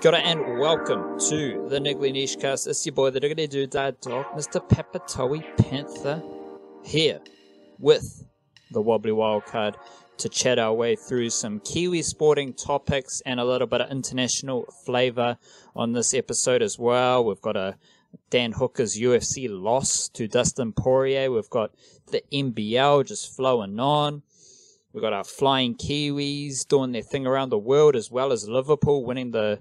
Kia ora and welcome to the Niggly Niche Cast. It's your boy, the Diggity Doo Dad Dog, Mr. Papatoe Panther, here with the Wobbly Wildcard to chat our way through some Kiwi sporting topics and a little bit of international flavour on this episode as well. We've got a Dan Hooker's UFC loss to Dustin Poirier. We've got the NBL just flowing on. We've got our Flying Kiwis doing their thing around the world, as well as Liverpool winning the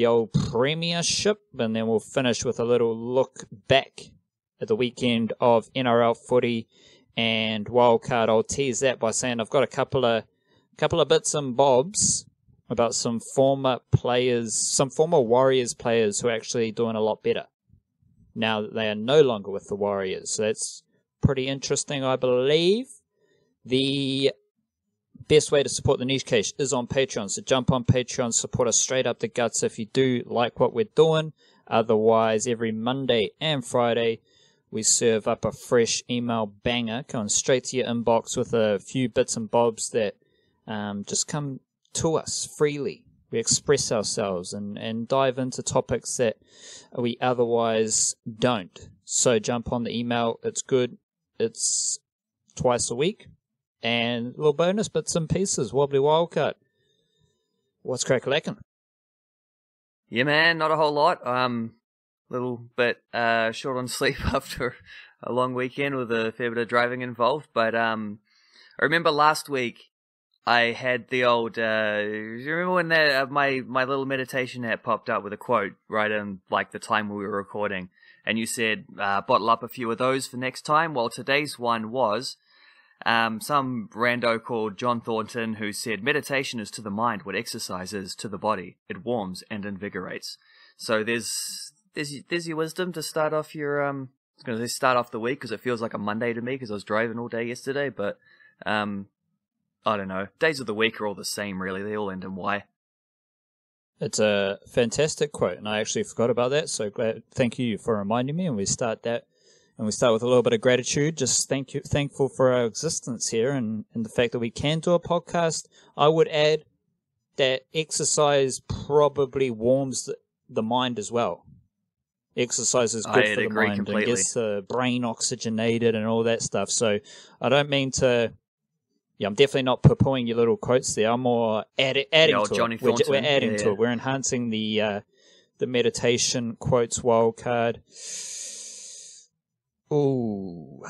old Premiership. And then we'll finish with a little look back at the weekend of NRL footy and wildcard. I'll tease that by saying I've got a couple of bits and bobs about some former players, some former Warriors players who are actually doing a lot better now that they are no longer with the Warriors. So that's pretty interesting, I believe. The best way to support the Niche Case is on Patreon. So jump on Patreon, support us straight up the guts if you do like what we're doing. Otherwise, every Monday and Friday, we serve up a fresh email banger going straight to your inbox with a few bits and bobs that just come to us freely. We express ourselves and dive into topics that we otherwise don't. So jump on the email. It's good. It's twice a week. And a little bonus bits and pieces. Wobbly Wildcard. What's crack-a-lackin'? Yeah, man, not a whole lot. Little bit short on sleep after a long weekend with a fair bit of driving involved. But I remember last week I had the old. Do you remember when my little meditation app popped up with a quote right in like the time we were recording, and you said bottle up a few of those for next time. Well, today's one was some rando called John Thornton who said meditation is to the mind what exercise is to the body. It warms and invigorates. So there's your wisdom to start off your I was going to say start off the week because it feels like a Monday to me because I was driving all day yesterday, but I don't know. Days of the week are all the same, really. They all end in Y. It's a fantastic quote, and I actually forgot about that, so thank you for reminding me, and we start that. And we start with a little bit of gratitude. Just thankful for our existence here and the fact that we can do a podcast. I would add that exercise probably warms the mind as well. Exercise is good for the mind completely. And gets the brain oxygenated and all that stuff. So I don't mean to... Yeah, I'm definitely not poo-pooing your little quotes there. I'm more adding to Johnny it. Thornton. We're adding to it. We're enhancing the meditation quotes wildcard. Ooh.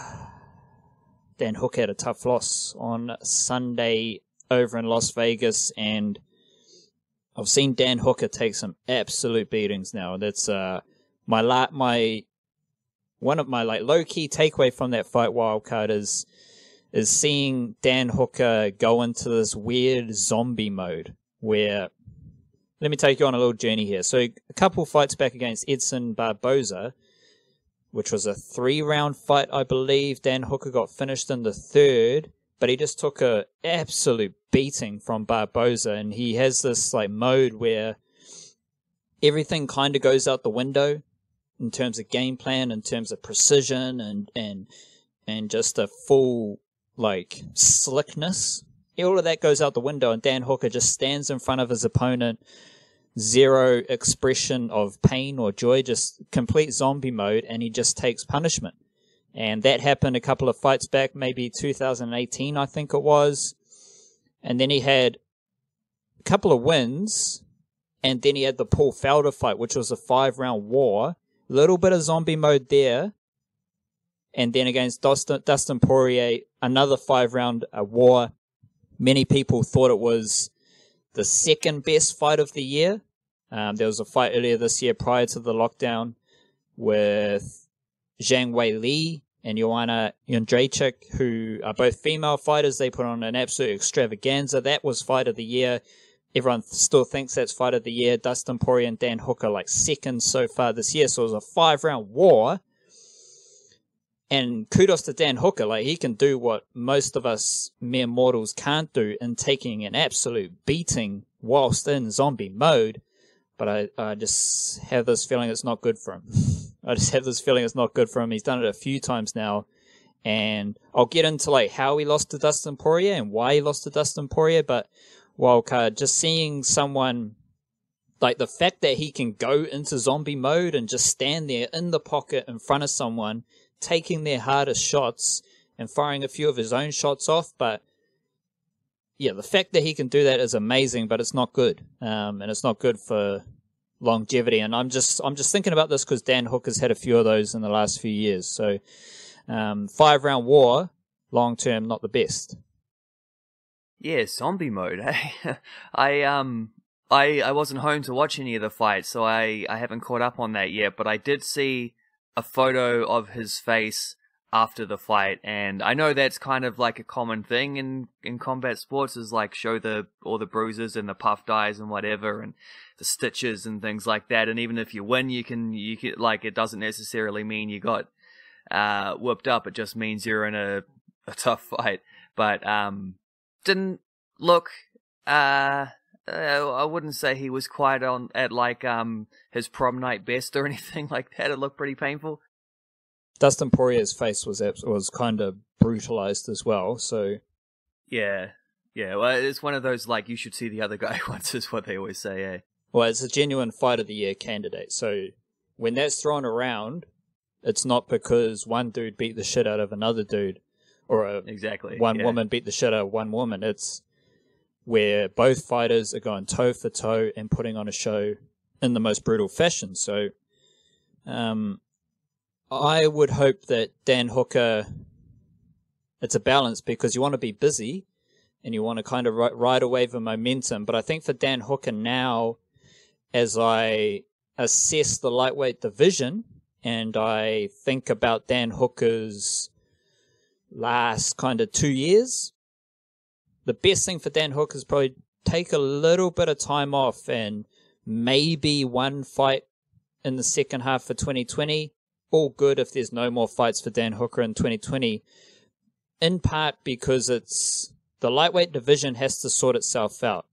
Dan Hooker had a tough loss on Sunday over in Las Vegas, and I've seen Dan Hooker take some absolute beatings now. That's one of my low-key takeaway from that fight wildcard is seeing Dan Hooker go into this weird zombie mode where, let me take you on a little journey here. So a couple fights back against Edson Barboza, which was a 3-round fight, I believe. Dan Hooker got finished in the 3rd, but he just took a absolute beating from Barboza, and he has this like mode where everything kind of goes out the window in terms of game plan, in terms of precision, and just a full like slickness. All of that goes out the window, and Dan Hooker just stands in front of his opponent. Zero expression of pain or joy, just complete zombie mode, and he just takes punishment. And that happened a couple of fights back, maybe 2018, I think it was. And then he had a couple of wins, and then he had the Paul Felder fight, which was a 5-round war. Little bit of zombie mode there. And then against Dustin Poirier, another 5-round war. Many people thought it was the second best fight of the year. There was a fight earlier this year prior to the lockdown with Zhang Wei Li and Joanna Jędrzejczyk, who are both female fighters. They put on an absolute extravaganza. That was fight of the year. Everyone still thinks that's fight of the year. Dustin Poirier and Dan Hooker like second so far this year. So it was a 5-round war. And kudos to Dan Hooker. Like, he can do what most of us mere mortals can't do in taking an absolute beating whilst in zombie mode. But I just have this feeling it's not good for him. He's done it a few times now. And I'll get into like how he lost to Dustin Poirier and why he lost to Dustin Poirier. But wildcard, just seeing someone Like, the fact that he can go into zombie mode and just stand there in the pocket in front of someone, taking their hardest shots and firing a few of his own shots off. But yeah, the fact that he can do that is amazing, but it's not good. And it's not good for longevity. And I'm just thinking about this because Dan Hooker's had a few of those in the last few years. So 5-round war, long term, not the best. Yeah, zombie mode. I wasn't home to watch any of the fights, so I haven't caught up on that yet, but I did see a photo of his face after the fight, and I know that's kind of like a common thing in combat sports, is like show all the bruises and the puffed eyes and whatever, and the stitches and things like that, and even if you win, you can like, it doesn't necessarily mean you got whooped up, it just means you're in a tough fight, but didn't look I wouldn't say he was quite at like his prom night best or anything like that. It looked pretty painful. Dustin Poirier's face was kind of brutalized as well. So yeah. Well, it's one of those like, you should see the other guy once, is what they always say. Eh? Well, it's a genuine Fight of the Year candidate. So when that's thrown around, it's not because one dude beat the shit out of another dude, or one woman beat the shit out of one woman. It's where both fighters are going toe for toe and putting on a show in the most brutal fashion. So I would hope that Dan Hooker, it's a balance, because you want to be busy and you want to kind of ride a wave of momentum. But I think for Dan Hooker now, as I assess the lightweight division and I think about Dan Hooker's last kind of 2 years, the best thing for Dan Hooker is probably take a little bit of time off and maybe one fight in the second half for 2020. All good if there's no more fights for Dan Hooker in 2020. In part because it's the lightweight division has to sort itself out.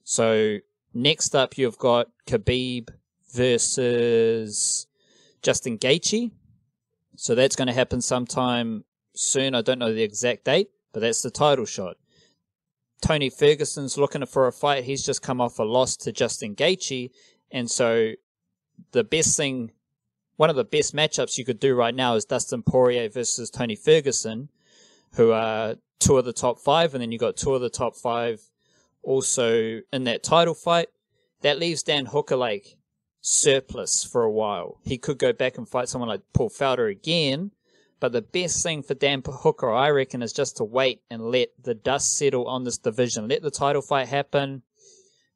So next up you've got Khabib versus Justin Gaethje. So that's going to happen sometime soon. I don't know the exact date, but that's the title shot. Tony Ferguson's looking for a fight. He's just come off a loss to Justin Gaethje. And so the best thing, one of the best matchups you could do right now is Dustin Poirier versus Tony Ferguson, who are two of the top five. And then you got two of the top five also in that title fight. That leaves Dan Hooker like surplus for a while. He could go back and fight someone like Paul Felder again. But the best thing for Dan Hooker, I reckon, is just to wait and let the dust settle on this division. Let the title fight happen.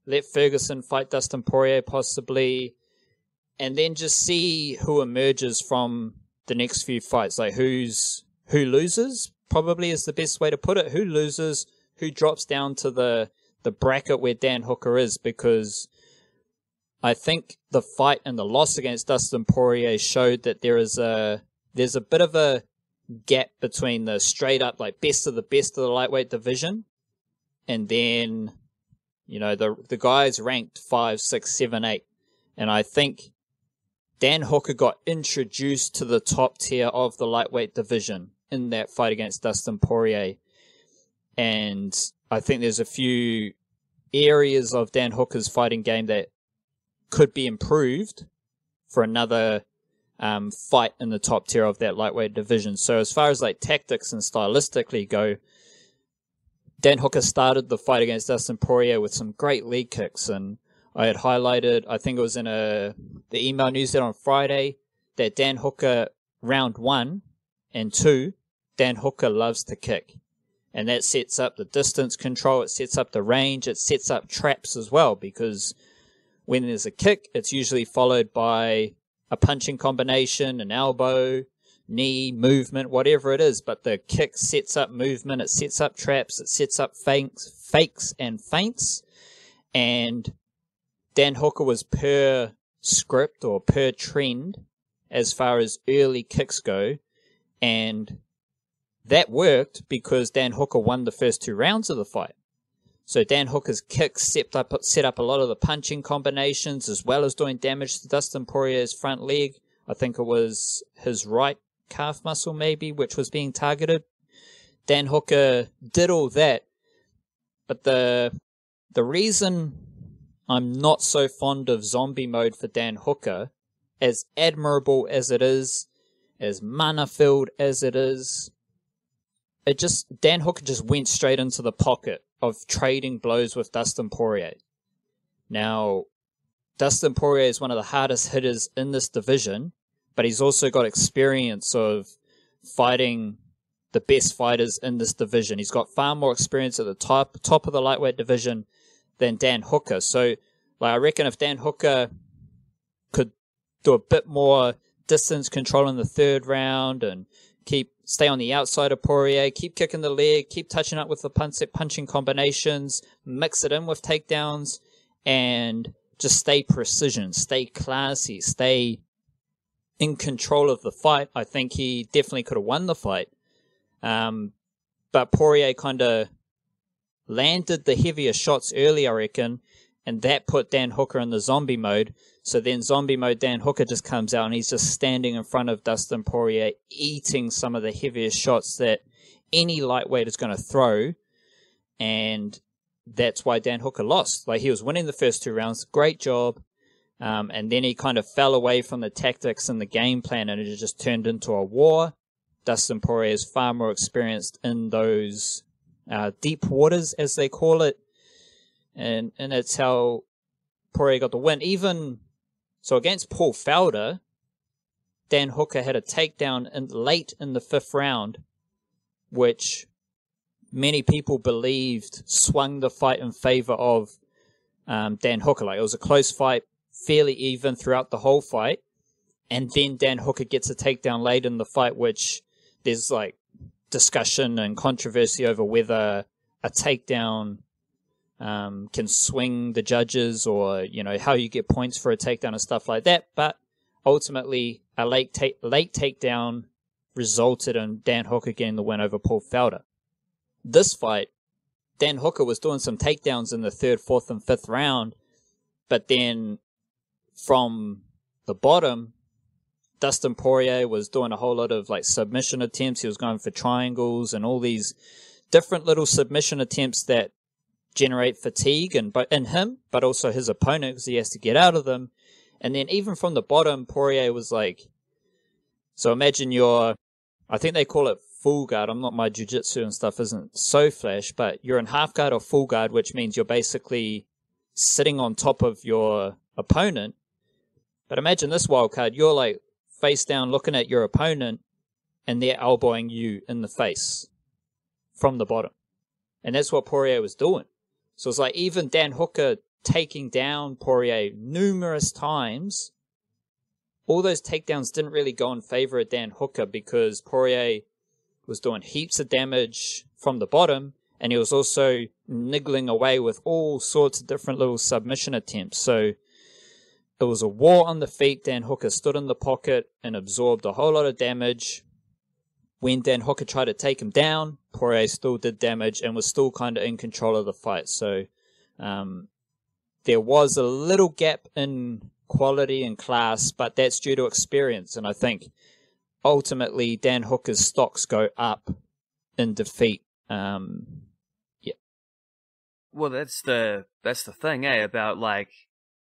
Let Ferguson fight Dustin Poirier possibly. And then just see who emerges from the next few fights. Like who loses, probably is the best way to put it. Who loses, who drops down to the bracket where Dan Hooker is. Because I think the fight and the loss against Dustin Poirier showed that there's a bit of a gap between the straight up like best of the lightweight division and then, you know, the guys ranked 5, 6, 7, 8. And I think Dan Hooker got introduced to the top tier of the lightweight division in that fight against Dustin Poirier. And I think there's a few areas of Dan Hooker's fighting game that could be improved for another fight in the top tier of that lightweight division. So as far as like tactics and stylistically go, Dan Hooker started the fight against Dustin Poirier with some great leg kicks, and I had highlighted, I think it was in the email newsletter on Friday, that Dan Hooker round 1 and 2, Dan Hooker loves to kick. And that sets up the distance control, it sets up the range, it sets up traps as well, because when there's a kick, it's usually followed by a punching combination, an elbow, knee, movement, whatever it is. But the kick sets up movement, it sets up traps, it sets up fakes and feints. And Dan Hooker was per script or per trend as far as early kicks go. And that worked because Dan Hooker won the first 2 rounds of the fight. So Dan Hooker's kicks set up a lot of the punching combinations, as well as doing damage to Dustin Poirier's front leg. I think it was his right calf muscle maybe, which was being targeted. Dan Hooker did all that. But the reason I'm not so fond of zombie mode for Dan Hooker. As admirable as it is, as mana-filled as it is, Dan Hooker just went straight into the pocket of trading blows with Dustin Poirier. Now, Dustin Poirier is one of the hardest hitters in this division, but he's also got experience of fighting the best fighters in this division. He's got far more experience at the top of the lightweight division than Dan Hooker. So, I reckon if Dan Hooker could do a bit more distance control in the third round and stay on the outside of Poirier, keep kicking the leg, keep touching up with the punching combinations, mix it in with takedowns, and just stay precision, stay classy, stay in control of the fight, I think he definitely could have won the fight. But Poirier kind of landed the heavier shots early, I reckon, and that put Dan Hooker in the zombie mode. So then zombie mode Dan Hooker just comes out and he's just standing in front of Dustin Poirier, eating some of the heaviest shots that any lightweight is going to throw. And that's why Dan Hooker lost. He was winning the first 2 rounds. Great job. And then he kind of fell away from the tactics and the game plan, and it just turned into a war. Dustin Poirier is far more experienced in those deep waters, as they call it. And that's how Poirier got the win. Even so, against Paul Felder, Dan Hooker had a takedown late in the 5th round, which many people believed swung the fight in favor of Dan Hooker. It was a close fight, fairly even throughout the whole fight. And then Dan Hooker gets a takedown late in the fight, which there's discussion and controversy over whether a takedown can swing the judges, or how you get points for a takedown and stuff like that. But ultimately, a late takedown resulted in Dan Hooker getting the win over Paul Felder. This fight, Dan Hooker was doing some takedowns in the 3rd, 4th, and 5th round, but then from the bottom, Dustin Poirier was doing a whole lot of submission attempts. He was going for triangles and all these different little submission attempts that generate fatigue in him, but also his opponent, because he has to get out of them. And then even from the bottom, Poirier was so imagine I think they call it full guard. My jiu-jitsu and stuff isn't so flash, but you're in half guard or full guard, which means you're basically sitting on top of your opponent. But imagine this wild card. You're face down looking at your opponent, and they're elbowing you in the face from the bottom. And that's what Poirier was doing. So it's even Dan Hooker taking down Poirier numerous times, all those takedowns didn't really go in favor of Dan Hooker, because Poirier was doing heaps of damage from the bottom, and he was also niggling away with all sorts of different little submission attempts. So it was a war on the feet. Dan Hooker stood in the pocket and absorbed a whole lot of damage. When Dan Hooker tried to take him down, Poirier still did damage and was still kind of in control of the fight. So there was a little gap in quality and class, but that's due to experience. And I think ultimately Dan Hooker's stocks go up in defeat. Yeah. Well, that's the thing, about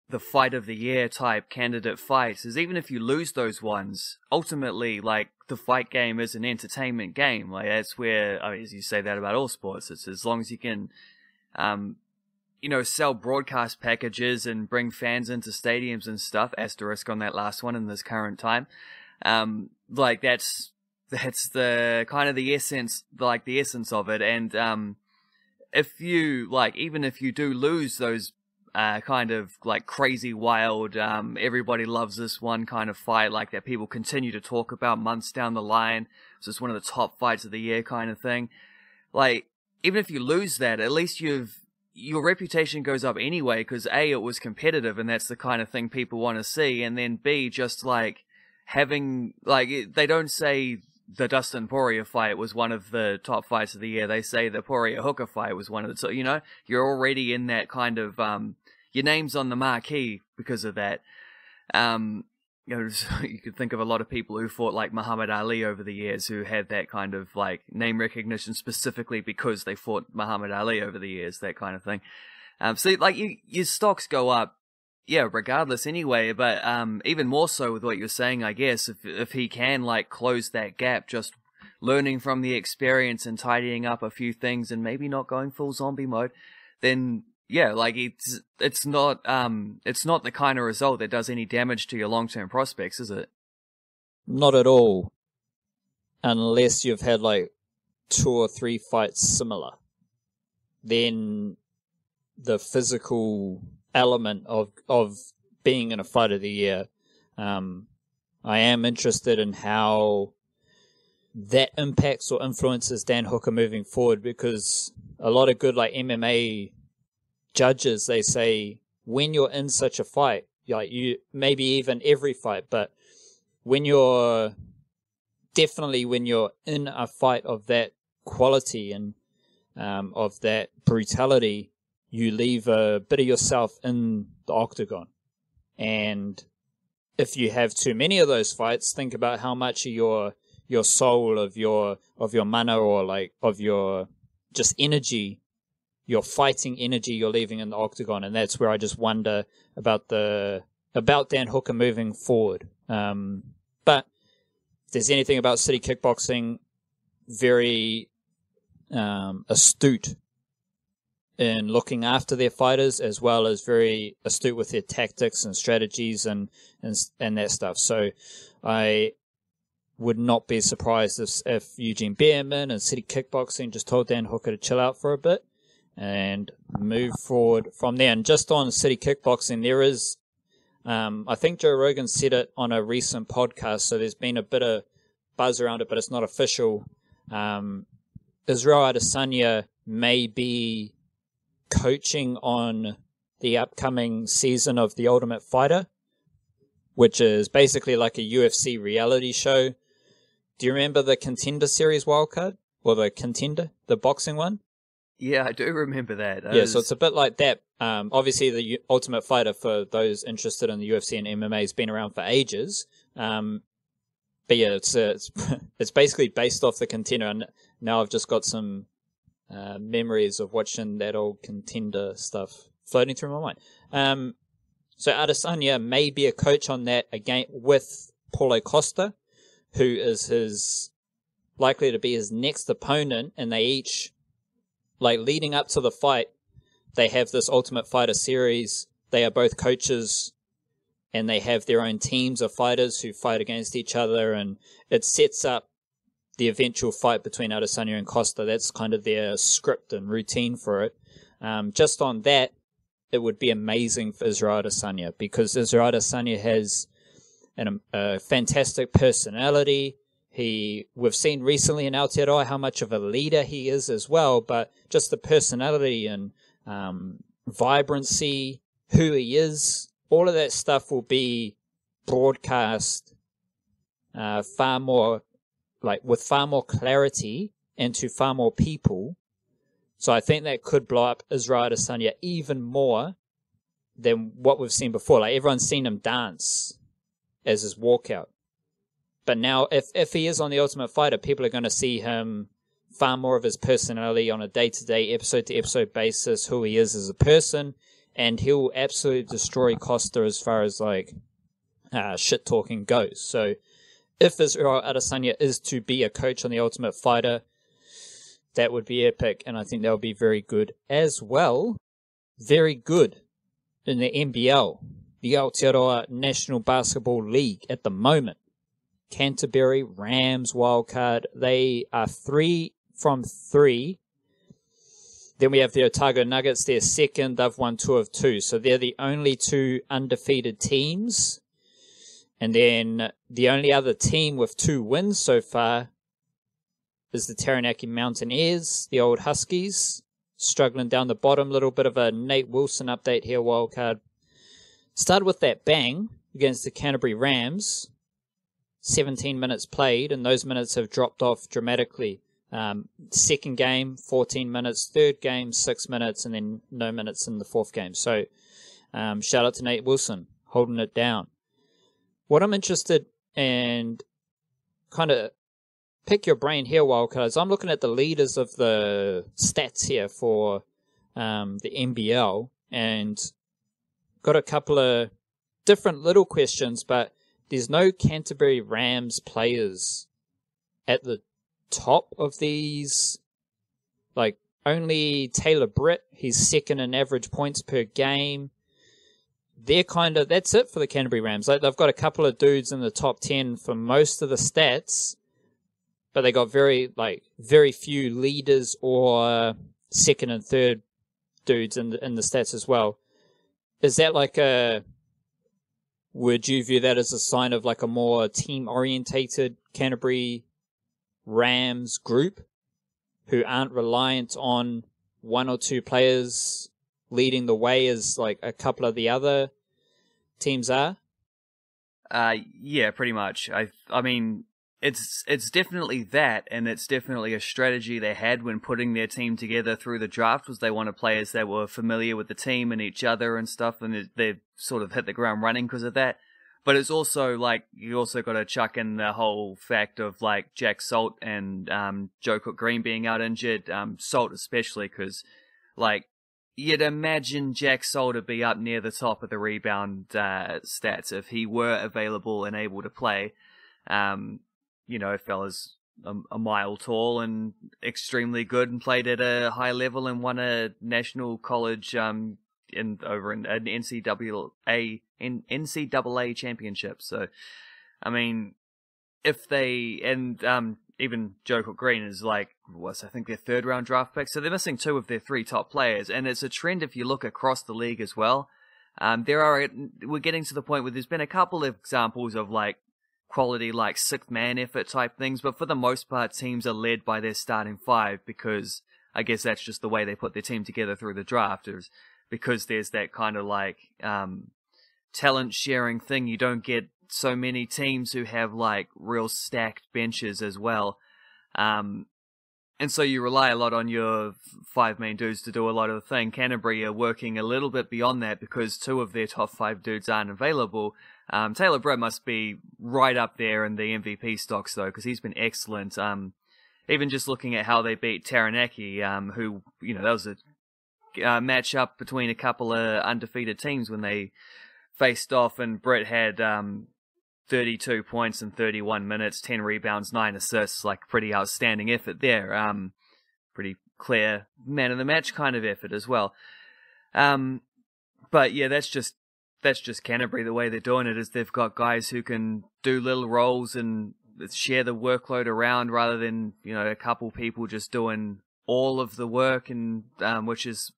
the fight of the year type candidate fights, is even if you lose those ones, ultimately the fight game is an entertainment game. That's where, as you say that about all sports, it's as long as you can sell broadcast packages and bring fans into stadiums and stuff, asterisk on that last one in this current time. That's the kind of the essence, the essence of it. And if you even if you do lose those kind of crazy wild, everybody loves this one kind of fight that people continue to talk about months down the line, so it's one of the top fights of the year kind of thing. Even if you lose that, at least your reputation goes up anyway, because A, it was competitive and that's the kind of thing people want to see, and then B, just having they don't say the Dustin Poirier fight was one of the top fights of the year. They say the Poirier Hooker fight was one of the you're already in that kind of your name's on the marquee because of that. You could think of a lot of people who fought Muhammad Ali over the years, who had that kind of name recognition specifically because they fought Muhammad Ali over the years, that kind of thing. So like your stocks go up, yeah, regardless anyway. But even more so with what you're saying, I guess if he can like close that gap, just learning from the experience and tidying up a few things and maybe not going full zombie mode, then yeah, like it's not the kind of result that does any damage to your long-term prospects, is it? Not at all. Unless you've had like 2 or 3 fights similar. Then the physical element of being in a fight of the year, I am interested in how that impacts or influences Dan Hooker moving forward, because a lot of good like MMA judges, they say when you're in such a fight, like you maybe even every fight, but when you're in a fight of that quality and of that brutality, you leave a bit of yourself in the octagon. And if you have too many of those fights, think about how much of your soul, of your mana, or like of your just energy, your fighting energy, you're leaving in the octagon. And that's where I just wonder about Dan Hooker moving forward. But if there's anything about City Kickboxing, very astute in looking after their fighters, as well as very astute with their tactics and strategies and that stuff. So I would not be surprised if Eugene Behrman and City Kickboxing just told Dan Hooker to chill out for a bit and move forward from there. And just on City Kickboxing, there is, I think Joe Rogan said it on a recent podcast, so there's been a bit of buzz around it, but it's not official. Israel Adesanya may be coaching on the upcoming season of The Ultimate Fighter, which is basically like a UFC reality show. Do you remember the Contender Series wildcard? Or the Contender, the boxing one? Yeah, I do remember that. So it's a bit like that. Obviously, the Ultimate Fighter, for those interested in the UFC and MMA, has been around for ages. But yeah, it's basically based off the Contender, and now I've just got some memories of watching that old Contender stuff floating through my mind. So Adesanya may be a coach on that again with Paulo Costa, who is likely to be his next opponent, and they each, like leading up to the fight, they have this Ultimate Fighter series. They are both coaches, and they have their own teams of fighters who fight against each other, and it sets up the eventual fight between Adesanya and Costa. That's kind of their script and routine for it. Just on that, it would be amazing for Israel Adesanya, because Israel Adesanya has a fantastic personality. We've seen recently in Aotearoa how much of a leader he is as well, but just the personality and vibrancy, who he is, all of that stuff will be broadcast far more, like with far more clarity and to far more people. So I think that could blow up Israel Adesanya even more than what we've seen before. Like everyone's seen him dance as his walkout. But now if he is on The Ultimate Fighter, people are going to see him far more of his personality on a day-to-day, episode-to-episode basis, who he is as a person, and he'll absolutely destroy Costa as far as like shit-talking goes. So if Israel Adesanya is to be a coach on The Ultimate Fighter, that would be epic, and I think that would be very good as well. Very good in the NBL, the Aotearoa National Basketball League at the moment. Canterbury Rams wildcard. They are 3 from 3. Then we have the Otago Nuggets. They're second. They've won 2 of 2. So they're the only 2 undefeated teams. And then the only other team with 2 wins so far is the Taranaki Mountaineers, the old Huskies, struggling down the bottom. Little bit of a Nate Wilson update here, wildcard. Started with that bang against the Canterbury Rams. 17 minutes played, and those minutes have dropped off dramatically. Second game, 14 minutes. Third game, 6 minutes, and then no minutes in the fourth game. So shout out to Nate Wilson, holding it down. What I'm interested in, kind of pick your brain here, wildcards. I'm looking at the leaders of the stats here for the NBL, and got a couple of different little questions, but there's no Canterbury Rams players at the top of these. Like, only Taylor Britt, he's second in average points per game. That's it for the Canterbury Rams. Like, they've got a couple of dudes in the top 10 for most of the stats, but they got very few leaders or second and third dudes in the stats as well. Is that would you view that as a sign of like a more team-orientated Canterbury Rams group who aren't reliant on one or two players leading the way as like a couple of the other teams are? Yeah, pretty much. I mean, it's definitely that, and it's definitely a strategy they had when putting their team together through the draft, was they wanted players that were familiar with the team and each other and stuff, and they sort of hit the ground running because of that. But it's also like, you also got to chuck in the whole fact of like Jack Salt and Joe Cook-Green being out injured. Salt especially, because like you'd imagine Jack Salt to be up near the top of the rebound stats if he were available and able to play. Fella's a mile tall and extremely good and played at a high level and won a national college over in an NCAA championship. So, I mean, if they, and even Joe Cook-Green is I think their third round draft pick. So they're missing two of their three top players. And it's a trend if you look across the league as well. We're getting to the point where there's been a couple of examples of quality sixth man effort type things, but for the most part teams are led by their starting five, because I guess that's just the way they put their team together through the draft, is because there's that kind of talent sharing thing. You don't get so many teams who have real stacked benches as well, and so you rely a lot on your five main dudes to do a lot of the thing. Canterbury are working a little bit beyond that because two of their top five dudes aren't available. Taylor Britt must be right up there in the MVP stocks, though, because he's been excellent. Even just looking at how they beat Taranaki, who, that was a match-up between a couple of undefeated teams when they faced off, and Britt had 32 points in 31 minutes, 10 rebounds, 9 assists, pretty outstanding effort there. Pretty clear man of the match kind of effort as well. But yeah, that's just Canterbury. The way they're doing it is they've got guys who can do little roles and share the workload around, rather than a couple people just doing all of the work, and which is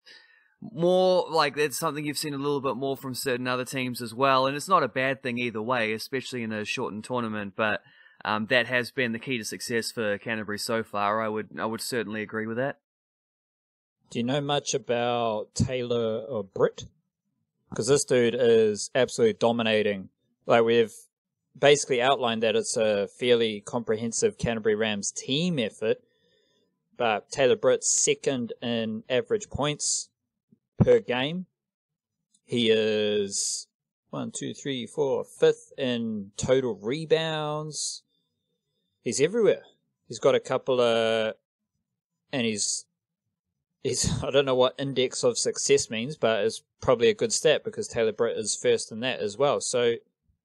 more it's something you've seen a little bit more from certain other teams as well. And it's not a bad thing either way, especially in a shortened tournament. But that has been the key to success for Canterbury so far. I would certainly agree with that. Do you know much about Taylor or Britt? Because this dude is absolutely dominating. We've basically outlined that it's a fairly comprehensive Canterbury Rams team effort, but Taylor Britt's second in average points per game. He is 5th in total rebounds. He's everywhere. He's got a couple of, and he's I don't know what index of success means, but it's probably a good stat because Taylor Britt is first in that as well. So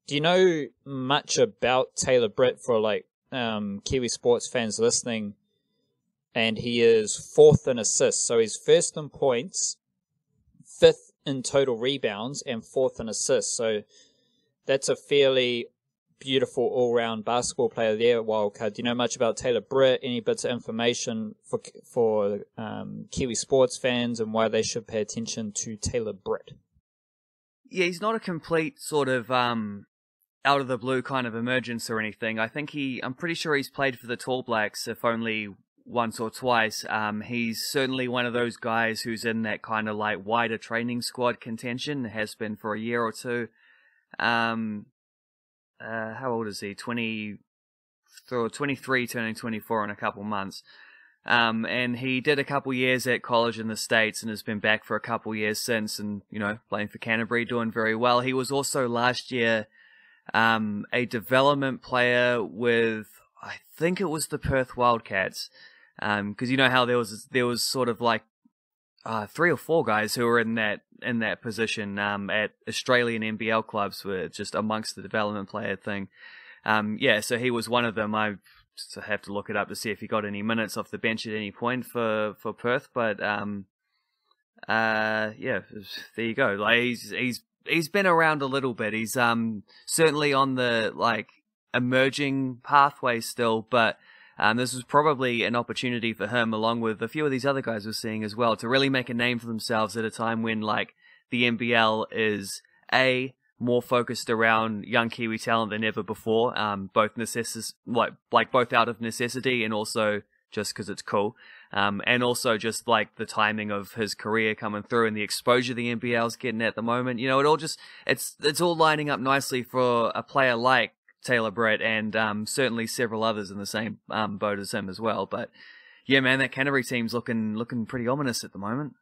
do you know much about Taylor Britt for Kiwi sports fans listening? And he is 4th in assists. So he's first in points, 5th in total rebounds, and 4th in assists. So that's a fairly beautiful all-round basketball player there, Wildcard. Do you know much about Taylor Britt? Any bits of information for Kiwi sports fans and why they should pay attention to Taylor Britt? Yeah, he's not a complete sort of out of the blue kind of emergence or anything. I'm pretty sure he's played for the Tall Blacks, if only once or twice. He's certainly one of those guys who's in that kind of wider training squad contention, has been for a year or two. How old is he? 23, turning 24 in a couple months. And he did a couple years at college in the States and has been back for a couple years since, and, playing for Canterbury, doing very well. He was also last year a development player with, I think it was the Perth Wildcats. Because you know how there was sort of three or four guys who were in that position at Australian NBL clubs, were just amongst the development player thing. So he was one of them. I just have to look it up to see if he got any minutes off the bench at any point for Perth. But there you go. Like he's been around a little bit. He's certainly on the emerging pathway still, but this was probably an opportunity for him, along with a few of these other guys we're seeing as well, to really make a name for themselves at a time when the NBL is more focused around young Kiwi talent than ever before, both both out of necessity and also just because it's cool, and also just the timing of his career coming through and the exposure the NBL's getting at the moment. It all it's all lining up nicely for a player like Taylor Britt and certainly several others in the same boat as him as well. But yeah, man, that Canterbury team's looking pretty ominous at the moment.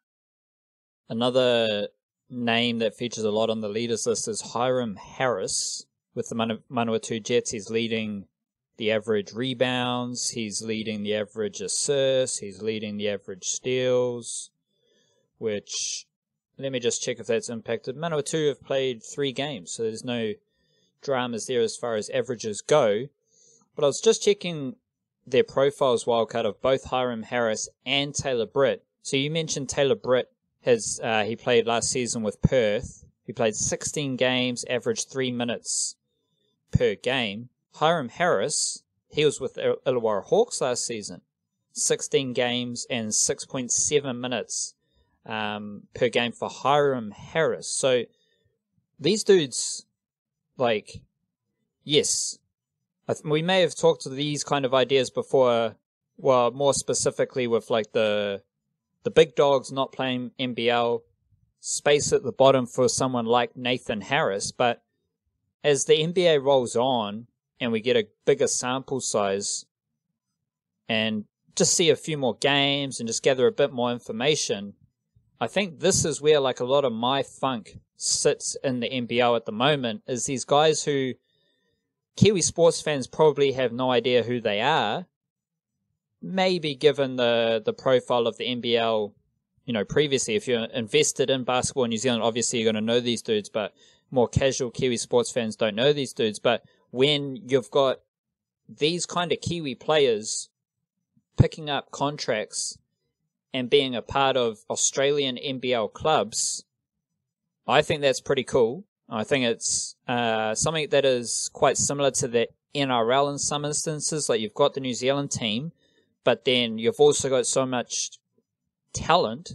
Another name that features a lot on the leaders list is Hiram Harris with the Manawatu Jets. He's leading the average rebounds, he's leading the average assists, he's leading the average steals, which, let me just check if that's impacted. Manawatu have played 3 games, so there's no dramas there as far as averages go. But I was just checking their profiles, Wildcard, of both Hiram Harris and Taylor Britt. So you mentioned Taylor Britt he played last season with Perth. He played 16 games, averaged 3 minutes per game. Hiram Harris, he was with Illawarra Hawks last season. 16 games and 6.7 minutes per game for Hiram Harris. So these dudes, yes, we may have talked to these kind of ideas before, well, more specifically with the big dogs not playing NBL, space at the bottom for someone like Nathan Harris. But as the NBA rolls on and we get a bigger sample size and just see a few more games and just gather a bit more information, I think this is where a lot of my funk sits in the NBL at the moment, is these guys who Kiwi sports fans probably have no idea who they are. Maybe given the profile of the NBL, previously, if you're invested in basketball in New Zealand, obviously you're going to know these dudes, but more casual Kiwi sports fans don't know these dudes. But when you've got these kind of Kiwi players picking up contracts and being a part of Australian NBL clubs, I think that's pretty cool. I think it's something that is quite similar to the NRL in some instances. You've got the New Zealand team, but then you've also got so much talent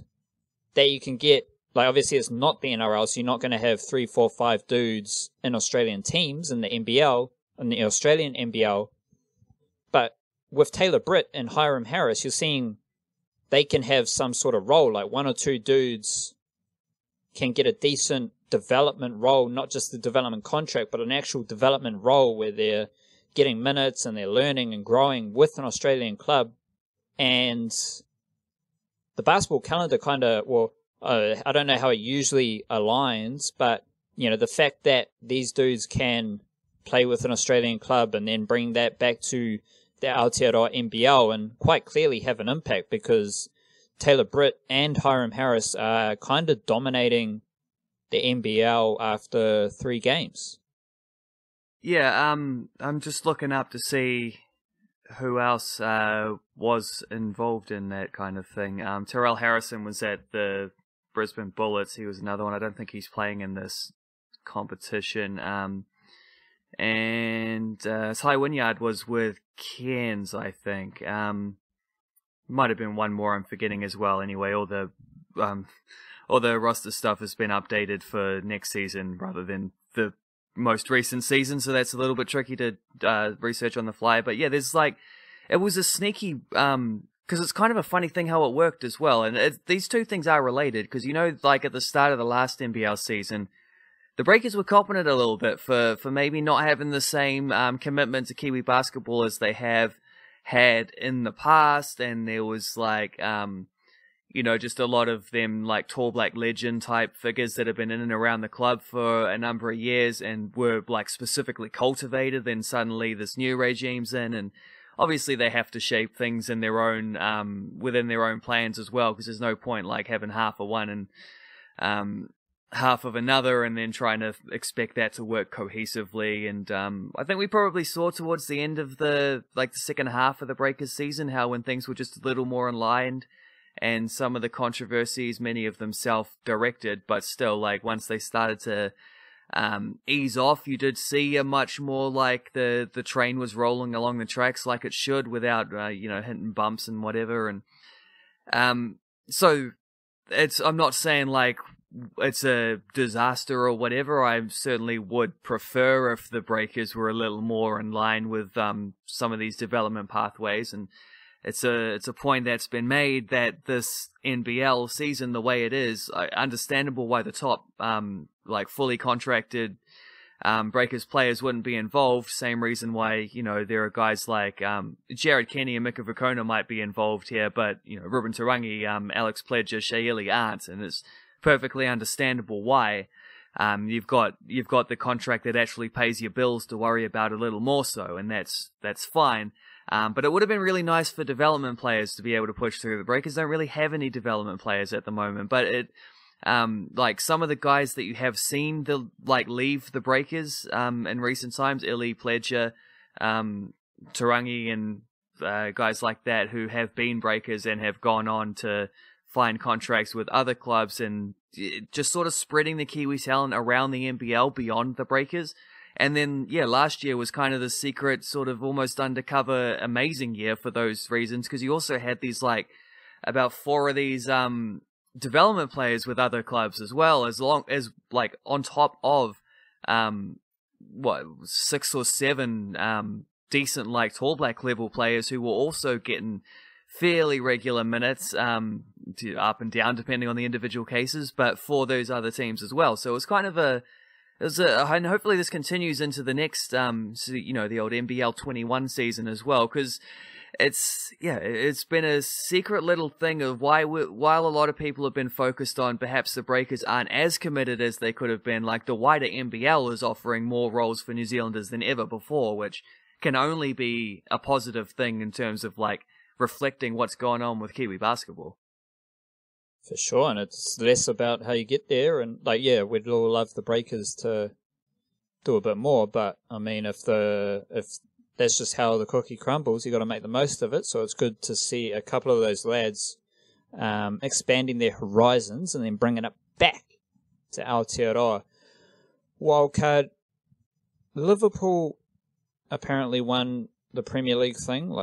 that you can get. Obviously it's not the NRL, so you're not going to have 3, 4, 5 dudes in Australian teams in the NBL, in the Australian NBL. But with Taylor Britt and Hiram Harris, you're seeing they can have some sort of role. 1 or 2 dudes can get a decent development role, not just the development contract, but an actual development role where they're getting minutes and they're learning and growing with an Australian club. And the basketball calendar I don't know how it usually aligns, but the fact that these dudes can play with an Australian club and then bring that back to the Aotearoa NBL and quite clearly have an impact, because Taylor Britt and Hiram Harris are kind of dominating the NBL after 3 games. Yeah, I'm just looking up to see who else was involved in that kind of thing. Terrell Harrison was at the Brisbane Bullets. He was another one. I don't think he's playing in this competition. And Ty Wynyard was with Cairns, I think. Might have been one more I'm forgetting as well. Anyway, all the roster stuff has been updated for next season rather than the most recent season, so that's a little bit tricky to research on the fly. But yeah, there's it was a sneaky, because it's kind of a funny thing how it worked as well. And these two things are related, because at the start of the last NBL season, the Breakers were copping it a little bit for maybe not having the same commitment to Kiwi basketball as they have had in the past, and there was just a lot of them tall black legend type figures that have been in and around the club for a number of years and were specifically cultivated. Then suddenly this new regime's in, and obviously they have to shape things in their own within their own plans as well, because there's no point like having half of one and half of another and then trying to expect that to work cohesively. And I think we probably saw towards the end of the second half of the Breakers season how when things were just a little more aligned, and some of the controversies, many of them self-directed, but still, like, once they started to ease off, you did see a much more like the train was rolling along the tracks like it should, without hitting bumps and whatever. And so I'm not saying like it's a disaster or whatever. I certainly would prefer if the Breakers were a little more in line with some of these development pathways. And it's a point that's been made that this NBL season, the way it is, understandable why the top fully contracted Breakers players wouldn't be involved. Same reason why there are guys like Jared Kenny and Mika Vukona might be involved here, but Ruben Tarangi, Alex Pledger, Shaili aren't, and it's perfectly understandable why. You've got the contract that actually pays your bills to worry about a little more so, and that's fine. But it would have been really nice for development players to be able to push through. The Breakers don't really have any development players at the moment, but some of the guys that you have seen leave the Breakers in recent times, Illy, Pledger, Tarangi, and guys like that who have been Breakers and have gone on to find contracts with other clubs, and just sort of spreading the Kiwi talent around the NBL beyond the Breakers. And then, last year was kind of the secret, sort of almost undercover, amazing year for those reasons, because you also had these, about 4 of these development players with other clubs as well, as on top of, 6 or 7 decent, Tall Black level players who were also getting fairly regular minutes, up and down depending on the individual cases, but for those other teams as well. So it was kind of and hopefully this continues into the next, the old NBL 21 season as well, because it's been a secret little thing of while a lot of people have been focused on perhaps the Breakers aren't as committed as they could have been, the wider NBL is offering more roles for New Zealanders than ever before, which can only be a positive thing in terms of reflecting what's going on with Kiwi basketball. For sure, and it's less about how you get there, and we'd all love the Breakers to do a bit more, but I mean, if that's just how the cookie crumbles, you got to make the most of it. So it's good to see a couple of those lads expanding their horizons and then bringing it back to Aotearoa. Wildcard, Liverpool apparently won the Premier League thing,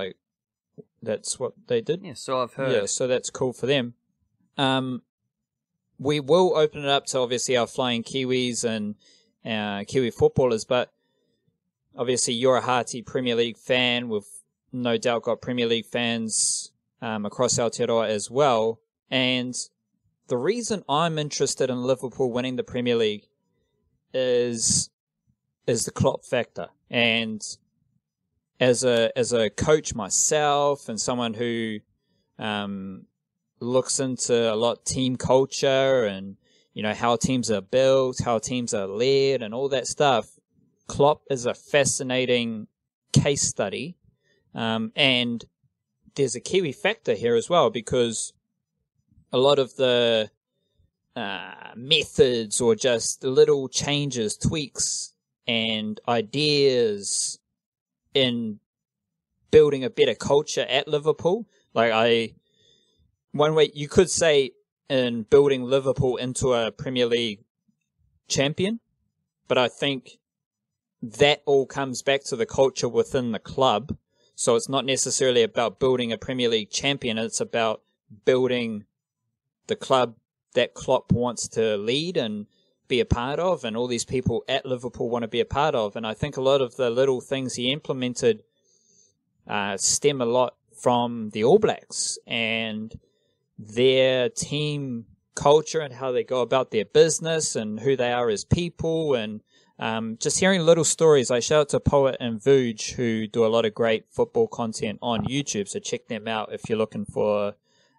that's what they did. Yeah, so I've heard. Yeah, so that's cool for them. We will open it up to obviously our Flying Kiwis and Kiwi footballers, but obviously you're a hearty Premier League fan. We've no doubt got Premier League fans across Aotearoa as well. And the reason I'm interested in Liverpool winning the Premier League is the Klopp factor. And as a coach myself and someone who looks into a lot team culture and how teams are built, how teams are led, and all that stuff, Klopp is a fascinating case study, and there's a Kiwi factor here as well, because a lot of the methods or just little changes, tweaks, and ideas in building a better culture at Liverpool, one way you could say in building Liverpool into a Premier League champion, but I think that all comes back to the culture within the club. So it's not necessarily about building a Premier League champion, it's about building the club that Klopp wants to lead and be a part of, and all these people at Liverpool want to be a part of. And I think a lot of the little things he implemented stem a lot from the All Blacks and their team culture and how they go about their business and who they are as people, and just hearing little stories. I shout out to Poet and Vuj, who do a lot of great football content on YouTube, so check them out if you're looking for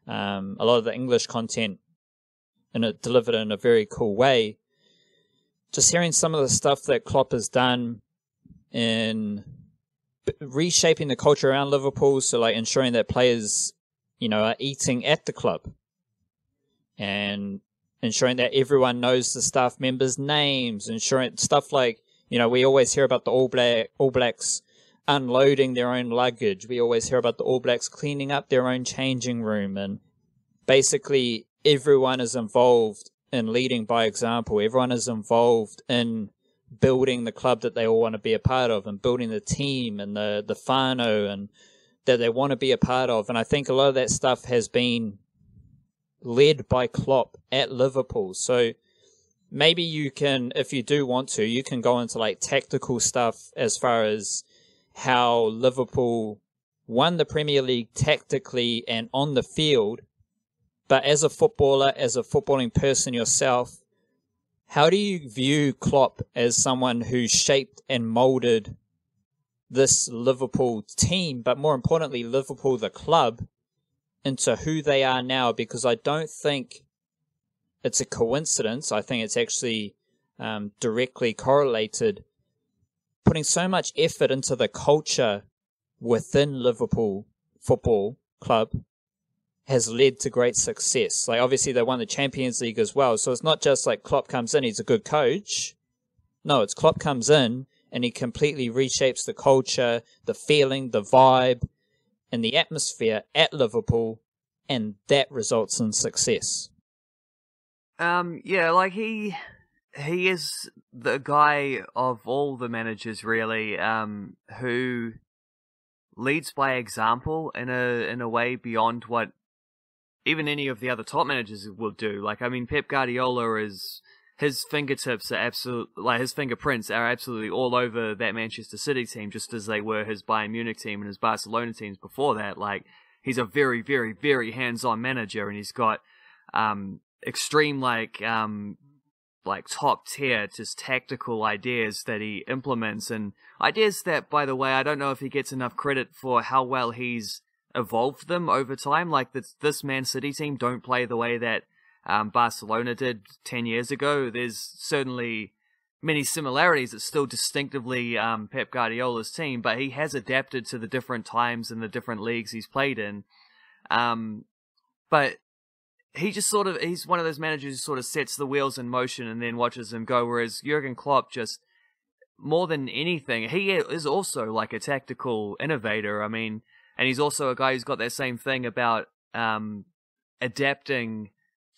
a lot of the English content and it delivered in a very cool way. Just hearing some of the stuff that Klopp has done in reshaping the culture around Liverpool, so like ensuring that players, are eating at the club, and ensuring that everyone knows the staff members' names, ensuring stuff like, we always hear about the All Blacks unloading their own luggage. We always hear about the All Blacks cleaning up their own changing room, and basically everyone is involved in leading by example. Everyone is involved in building the club that they all want to be a part of, and building the team and the whānau and that they want to be a part of. And I think a lot of that stuff has been led by Klopp at Liverpool. So maybe you can, if you do want to, you can go into like tactical stuff as far as how Liverpool won the Premier League tactically and on the field. But as a footballer, as a footballing person yourself, how do you view Klopp as someone who shaped and molded this Liverpool team, but more importantly, Liverpool, the club, into who they are now? Because I don't think it's a coincidence. I think it's actually directly correlated. Putting so much effort into the culture within Liverpool Football Club has led to great success. Like, obviously they won the Champions League as well. So it's not just like Klopp comes in, he's a good coach. No, it's Klopp comes in and he completely reshapes the culture, the feeling, the vibe, and the atmosphere at Liverpool, and that results in success. Yeah, like he is the guy of all the managers really, who leads by example in a way beyond what even any of the other top managers will do. Like, I mean, Pep Guardiola his fingertips are his fingerprints are absolutely all over that Manchester City team, just as they were his Bayern Munich team and his Barcelona teams before that. Like, he's a very, very, very hands-on manager, and he's got extreme like top tier just tactical ideas that he implements, and ideas that, by the way, I don't know if he gets enough credit for how well he's evolved them over time. Like, this Man City team don't play the way that Barcelona did 10 years ago. There's certainly many similarities. It's still distinctively Pep Guardiola's team, but he has adapted to the different times and the different leagues he's played in. But he's one of those managers who sort of sets the wheels in motion and then watches them go, whereas Jurgen Klopp just, more than anything, he is also like a tactical innovator. I mean, and he's also a guy who's got that same thing about adapting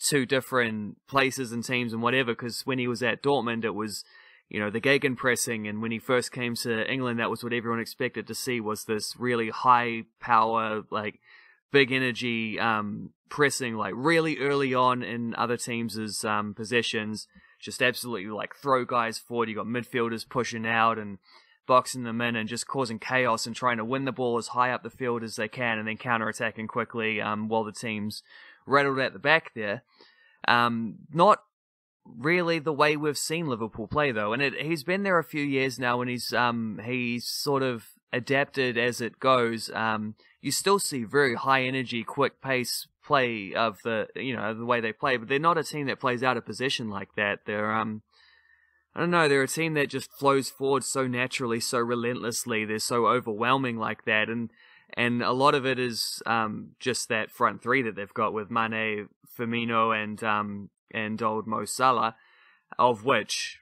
to different places and teams and whatever, because when he was at Dortmund, it was, the gegenpressing, and when he first came to England, that was what everyone expected to see, was this really high power, like, big energy pressing, like, really early on in other teams' possessions, just absolutely, like, throw guys forward. You got midfielders pushing out and boxing them in and just causing chaos and trying to win the ball as high up the field as they can, and then counter-attacking quickly while the team's rattled at the back there. Not really the way we've seen Liverpool play, though, and he's been there a few years now, and he's sort of adapted as it goes. You still see very high energy, quick pace play of the way they play, but they're not a team that plays out of possession like that. They're I don't know, they're a team that just flows forward so naturally, so relentlessly. They're so overwhelming like that, and a lot of it is just that front three that they've got with Mane, Firmino, and old Mo Salah, of which,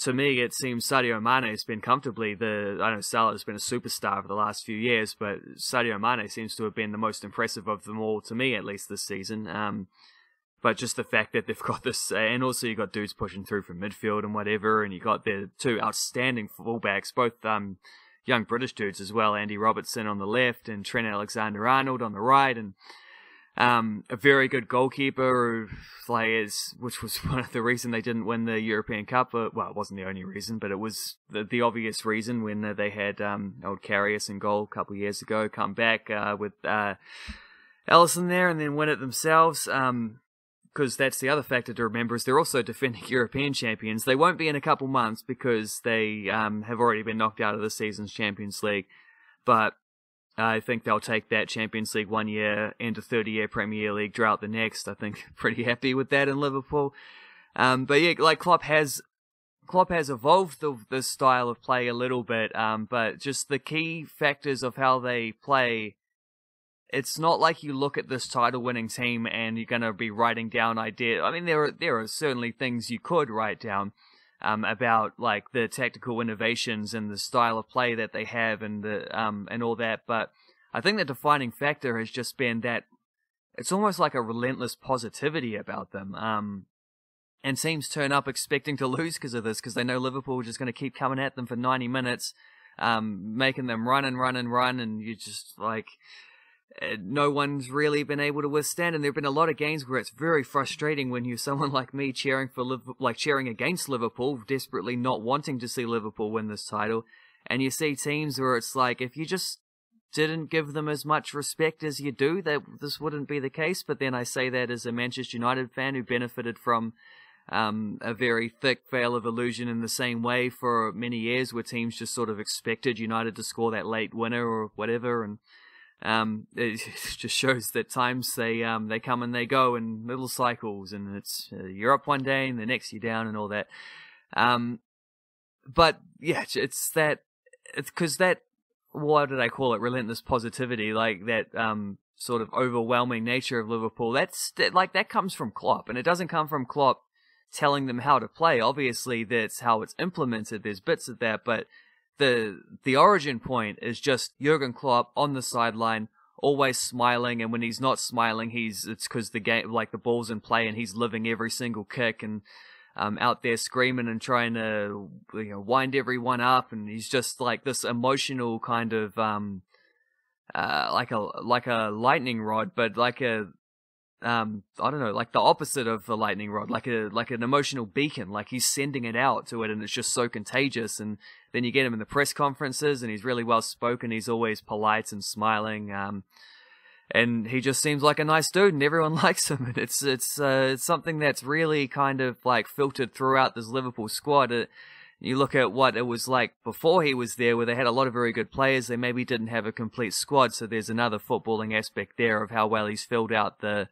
to me, it seems Sadio Mane has been comfortably I know Salah has been a superstar for the last few years, but Sadio Mane seems to have been the most impressive of them all, to me at least, this season. But just the fact that they've got this, and also you got dudes pushing through from midfield and whatever, and you got their two outstanding fullbacks, both young British dudes as well, Andy Robertson on the left and Trent Alexander-Arnold on the right, and a very good goalkeeper which was one of the reason they didn't win the European Cup. Well, it wasn't the only reason, but it was the obvious reason when they had old Karius in goal a couple of years ago, come back with Alisson there and then win it themselves. Because that's the other factor to remember, is they're also defending European champions. They won't be in a couple months because they have already been knocked out of the season's Champions League. But I think they'll take that Champions League 1 year and a 30-year Premier League drought the next. I think pretty happy with that in Liverpool. But yeah, like Klopp has Klopp has evolved the style of play a little bit, but just the key factors of how they play, it's not like you look at this title-winning team and you're going to be writing down ideas. I mean, there are certainly things you could write down about like the tactical innovations and the style of play that they have and and all that. But I think the defining factor has just been that it's almost like a relentless positivity about them. And teams turn up expecting to lose because of this, because they know Liverpool are just going to keep coming at them for 90 minutes, making them run and run and run, and you just like, no one's really been able to withstand. And there have been a lot of games where it's very frustrating when you're someone like me cheering against Liverpool, desperately not wanting to see Liverpool win this title, and you see teams where it's like, if you just didn't give them as much respect as you do, that this wouldn't be the case. But then I say that as a Manchester United fan who benefited from a very thick veil of illusion in the same way for many years, where teams just sort of expected United to score that late winner or whatever, and it just shows that times they come and they go in little cycles, and it's you're up one day and the next you're down and all that. But yeah, it's because that, what did I call it? Relentless positivity, like that sort of overwhelming nature of Liverpool. That comes from Klopp, and it doesn't come from Klopp telling them how to play. Obviously, that's how it's implemented. There's bits of that, but the origin point is just Jurgen Klopp on the sideline, always smiling, and when he's not smiling, it's because the game, like the ball's in play, and he's living every single kick and out there screaming and trying to wind everyone up, and he's just like this emotional kind of like a lightning rod, but like a I don't know, like the opposite of the lightning rod, like an emotional beacon, like he's sending it out to it, and it's just so contagious. And then you get him in the press conferences, and he's really well spoken. He's always polite and smiling, and he just seems like a nice dude, and everyone likes him. And it's something that's really kind of like filtered throughout this Liverpool squad. You look at what it was like before he was there, where they had a lot of very good players. They maybe didn't have a complete squad, so there's another footballing aspect there of how well he's filled out the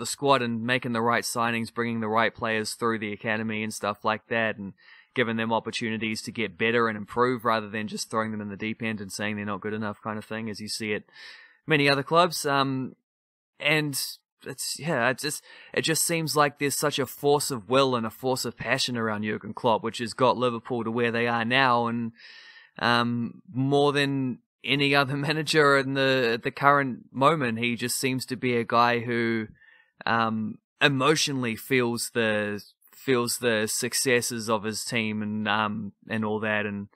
squad and making the right signings, bringing the right players through the academy and stuff like that, and giving them opportunities to get better and improve, rather than just throwing them in the deep end and saying they're not good enough, kind of thing, as you see at many other clubs. And it just seems like there's such a force of will and a force of passion around Jurgen Klopp, which has got Liverpool to where they are now, and more than any other manager in the current moment, he just seems to be a guy who emotionally feels the successes of his team and all that, and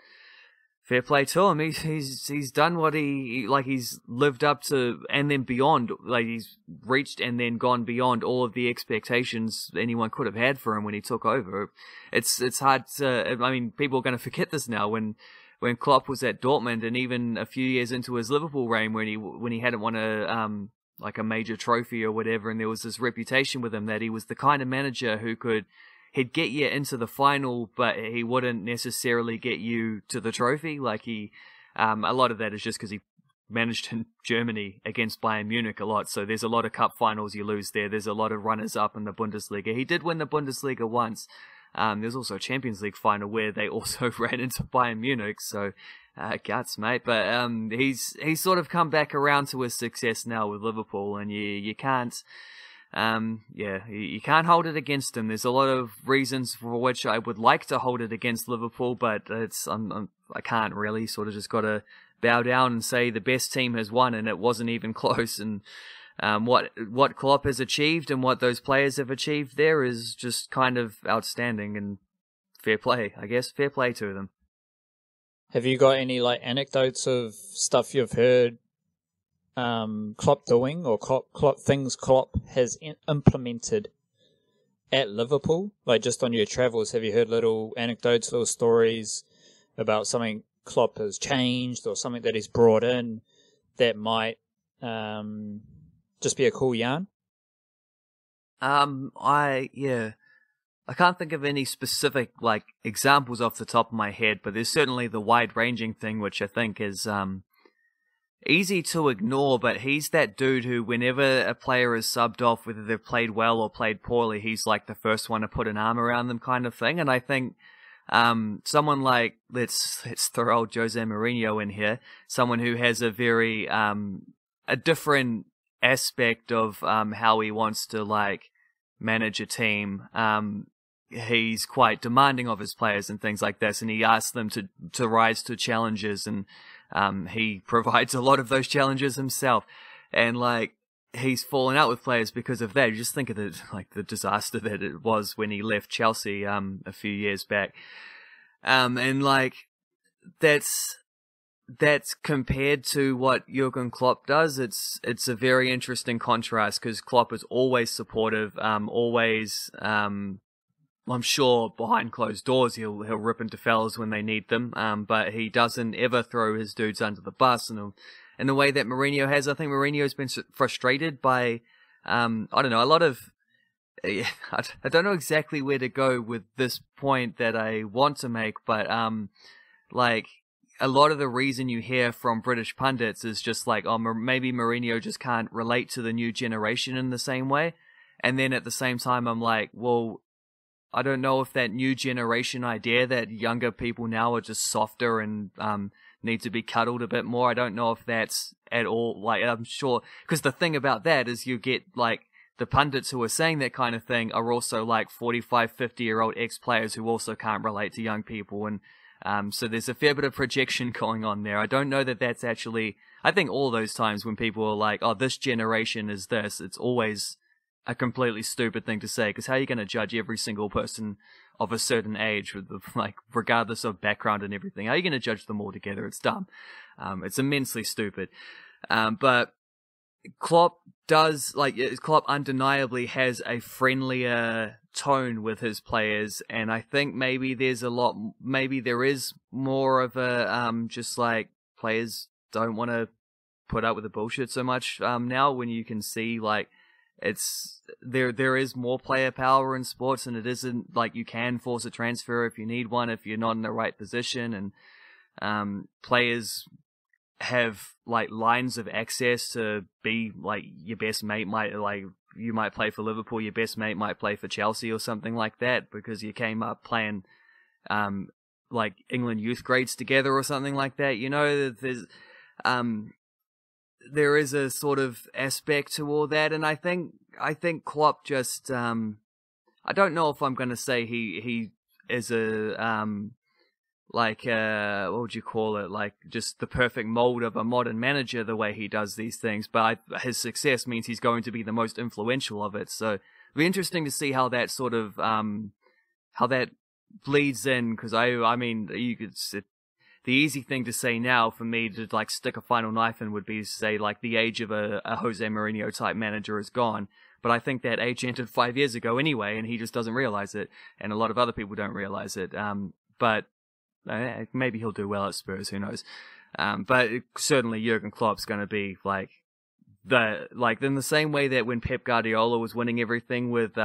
fair play to him. He's done what he's lived up to, and then beyond. Like, he's reached and then gone beyond all of the expectations anyone could have had for him when he took over. It's hard to, I mean, people are going to forget this now. When Klopp was at Dortmund, and even a few years into his Liverpool reign, when he hadn't won a major trophy or whatever, and there was this reputation with him that he was the kind of manager who he'd get you into the final, but he wouldn't necessarily get you to the trophy. Like a lot of that is just because he managed in Germany against Bayern Munich a lot. So there's a lot of cup finals you lose there. There's a lot of runners up in the Bundesliga. He did win the Bundesliga once. There's also a Champions League final where they also ran into Bayern Munich. So guts, mate. But he's sort of come back around to his success now with Liverpool, and you can't. You can't hold it against him. There's a lot of reasons for which I would like to hold it against Liverpool, but I can't really. Sort of just got to bow down and say the best team has won, and it wasn't even close. And what Klopp has achieved and what those players have achieved there is just kind of outstanding, and fair play, I guess. Fair play to them. Have you got any anecdotes of stuff you've heard Klopp doing, or things Klopp has implemented at Liverpool? Like, just on your travels, have you heard little anecdotes, little stories about something Klopp has changed, or something that he's brought in that might just be a cool yarn? I can't think of any specific examples off the top of my head, but there's certainly the wide-ranging thing, which I think is easy to ignore, but he's that dude who, whenever a player is subbed off, whether they've played well or played poorly, he's like the first one to put an arm around them kind of thing. And I think someone like, let's throw old Jose Mourinho in here, someone who has a very a different aspect of how he wants to like manage a team. He's quite demanding of his players and things like this, and he asks them to rise to challenges, and he provides a lot of those challenges himself. And like, he's fallen out with players because of that. You just think of the disaster that it was when he left Chelsea a few years back. And like, that's compared to what Jurgen Klopp does. It's a very interesting contrast, because Klopp is always supportive, always I'm sure behind closed doors he'll rip into fellas when they need them, but he doesn't ever throw his dudes under the bus in the way that Mourinho has. I think Mourinho's been frustrated by, I don't know, a lot of, I don't know exactly where to go with this point that I want to make, but like, a lot of the reason you hear from British pundits is just like, oh, maybe Mourinho just can't relate to the new generation in the same way. And then at the same time, I'm like, well, I don't know if that new generation idea that younger people now are just softer and need to be cuddled a bit more, I don't know if that's at all, like, I'm sure, because the thing about that is you get, like, the pundits who are saying that kind of thing are also like 45, 50-year-old ex-players who also can't relate to young people, and so there's a fair bit of projection going on there. I don't know that that's actually, I think all those times when people are like, oh, this generation is this, it's always a completely stupid thing to say, because how are you going to judge every single person of a certain age, with like, regardless of background and everything? How are you going to judge them all together? It's dumb. It's immensely stupid. But Klopp undeniably has a friendlier tone with his players, and I think maybe there is more of a, just like, players don't want to put up with the bullshit so much, now, when you can see, like, there is more player power in sports, and it isn't like you can force a transfer if you need one, if you're not in the right position, and players have like lines of access to be like, your best mate might, like, you might play for Liverpool, your best mate might play for Chelsea or something like that, because you came up playing like England youth grades together or something like that. You know, there is a sort of aspect to all that, and I think Klopp just, I don't know if I'm going to say he is a, like, what would you call it? Like, just the perfect mold of a modern manager, the way he does these things, but his success means he's going to be the most influential of it. So it'll be interesting to see how that sort of, how that bleeds in, because I mean, you could, the easy thing to say now for me to like stick a final knife in would be to say, like, the age of a Jose Mourinho type manager is gone. But I think that age entered 5 years ago anyway, and he just doesn't realize it, and a lot of other people don't realize it. But maybe he'll do well at Spurs, who knows? But certainly Jurgen Klopp's going to be like in the same way that when Pep Guardiola was winning everything with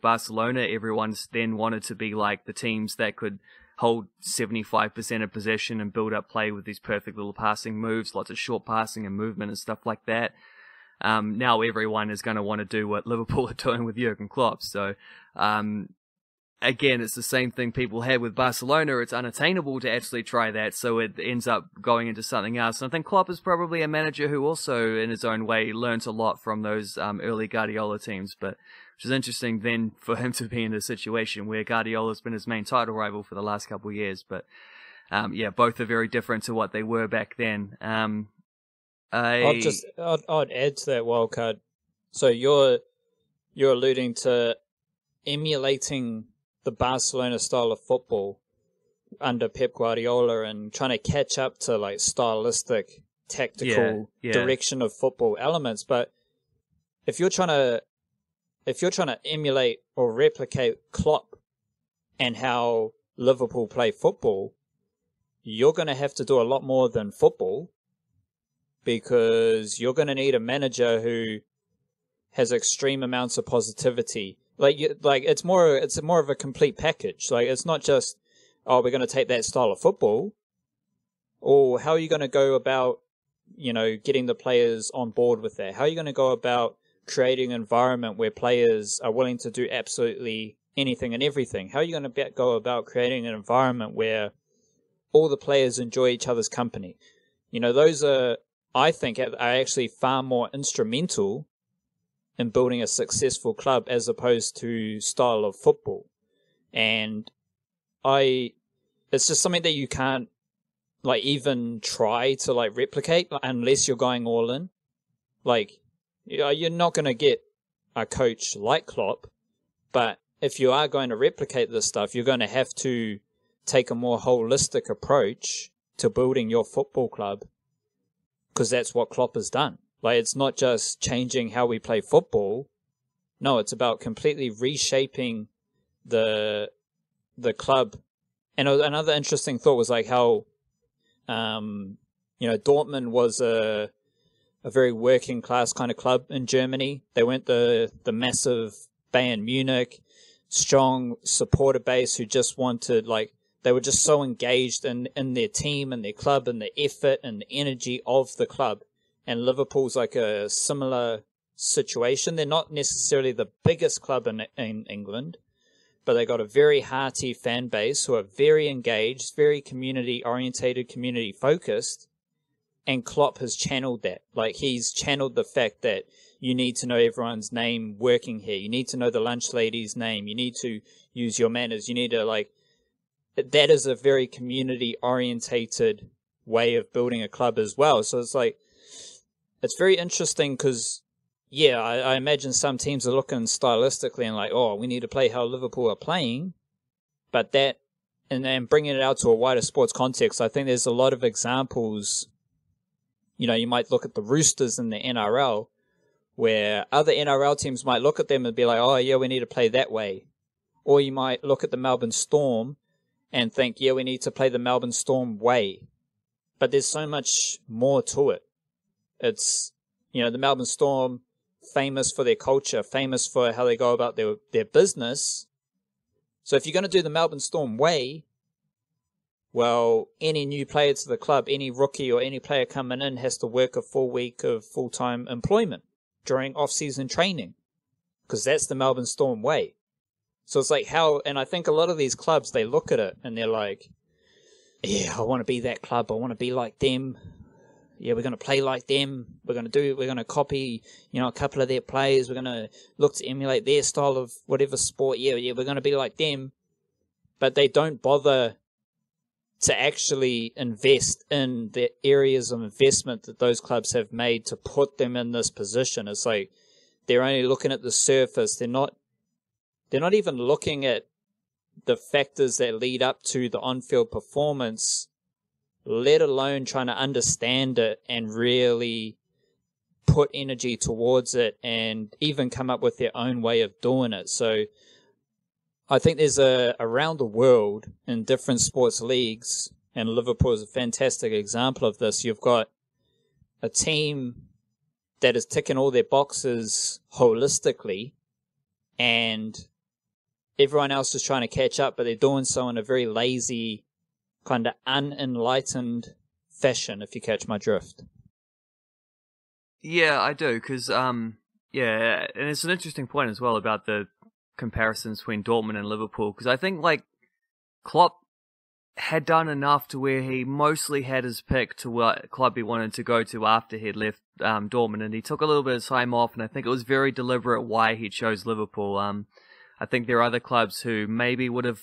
Barcelona, everyone then wanted to be like the teams that could hold 75% of possession and build up play with these perfect little passing moves, lots of short passing and movement and stuff like that. Now everyone is going to want to do what Liverpool are doing with Jurgen Klopp. So, again, it's the same thing people had with Barcelona. It's unattainable to actually try that, so it ends up going into something else. And I think Klopp is probably a manager who also, in his own way, learnt a lot from those early Guardiola teams, but which is interesting then for him to be in a situation where Guardiola's been his main title rival for the last couple of years. But yeah, both are very different to what they were back then. I'd add to that, Wildcard. So you're alluding to emulating the Barcelona style of football under Pep Guardiola and trying to catch up to like stylistic, tactical direction of football elements. But if you're trying to emulate or replicate Klopp and how Liverpool play football, you're going to have to do a lot more than football, because you're going to need a manager who has extreme amounts of positivity. It's more of a complete package. Like, it's not just, oh, we're going to take that style of football, or how are you going to go about getting the players on board with that? How are you going to go about creating an environment where players are willing to do absolutely anything and everything? How are you going to go about creating an environment where all the players enjoy each other's company? Those I think, are actually far more instrumental in building a successful club as opposed to style of football. And it's just something that you can't even try to replicate unless you're going all in. You're not going to get a coach like Klopp, but if you are going to replicate this stuff, you're going to have to take a more holistic approach to building your football club, because that's what Klopp has done. It's not just changing how we play football. No, it's about completely reshaping the club. And another interesting thought was how, Dortmund was a very working class kind of club in Germany. They weren't the massive Bayern Munich, strong supporter base who just wanted, they were just so engaged in their team and their club and the effort and the energy of the club. And Liverpool's a similar situation. They're not necessarily the biggest club in England, but they got a very hearty fan base who are very engaged, very community-orientated, community-focused, and Klopp has channeled that. He's channeled the fact that you need to know everyone's name working here. You need to know the lunch lady's name. You need to use your manners. You need to, that is a very community-orientated way of building a club as well. So it's very interesting because, I imagine some teams are looking stylistically and we need to play how Liverpool are playing. But that, and then bringing it out to a wider sports context, I think there's a lot of examples. You might look at the Roosters in the NRL, where other NRL teams might look at them and be like, oh, yeah, we need to play that way. Or you might look at the Melbourne Storm and think, yeah, we need to play the Melbourne Storm way. But there's so much more to it. It's, the Melbourne Storm, famous for their culture, famous for how they go about their business. So if you're going to do the Melbourne Storm way, well, any new player to the club, any rookie or any player coming in has to work a full week of full-time employment during off-season training, because that's the Melbourne Storm way. So it's and I think a lot of these clubs, they look at it and they're like, yeah, I want to be that club. I want to be like them. Yeah, we're going to play like them. We're going to copy, a couple of their players. We're going to look to emulate their style of whatever sport. Yeah, we're going to be like them. But they don't bother to actually invest in the areas of investment that those clubs have made to put them in this position. It's they're only looking at the surface. They're not even looking at the factors that lead up to the on-field performance, let alone trying to understand it and really put energy towards it and even come up with their own way of doing it. So I think there's around the world in different sports leagues, and Liverpool is a fantastic example of this. You've got a team that is ticking all their boxes holistically, and everyone else is trying to catch up, but they're doing so in a very lazy, kind of unenlightened fashion, if you catch my drift. Yeah, I do, because, and it's an interesting point as well about the comparisons between Dortmund and Liverpool, because I think, Klopp had done enough to where he mostly had his pick to what club he wanted to go to after he'd left Dortmund, and he took a little bit of time off, and I think it was very deliberate why he chose Liverpool. I think there are other clubs who maybe would have,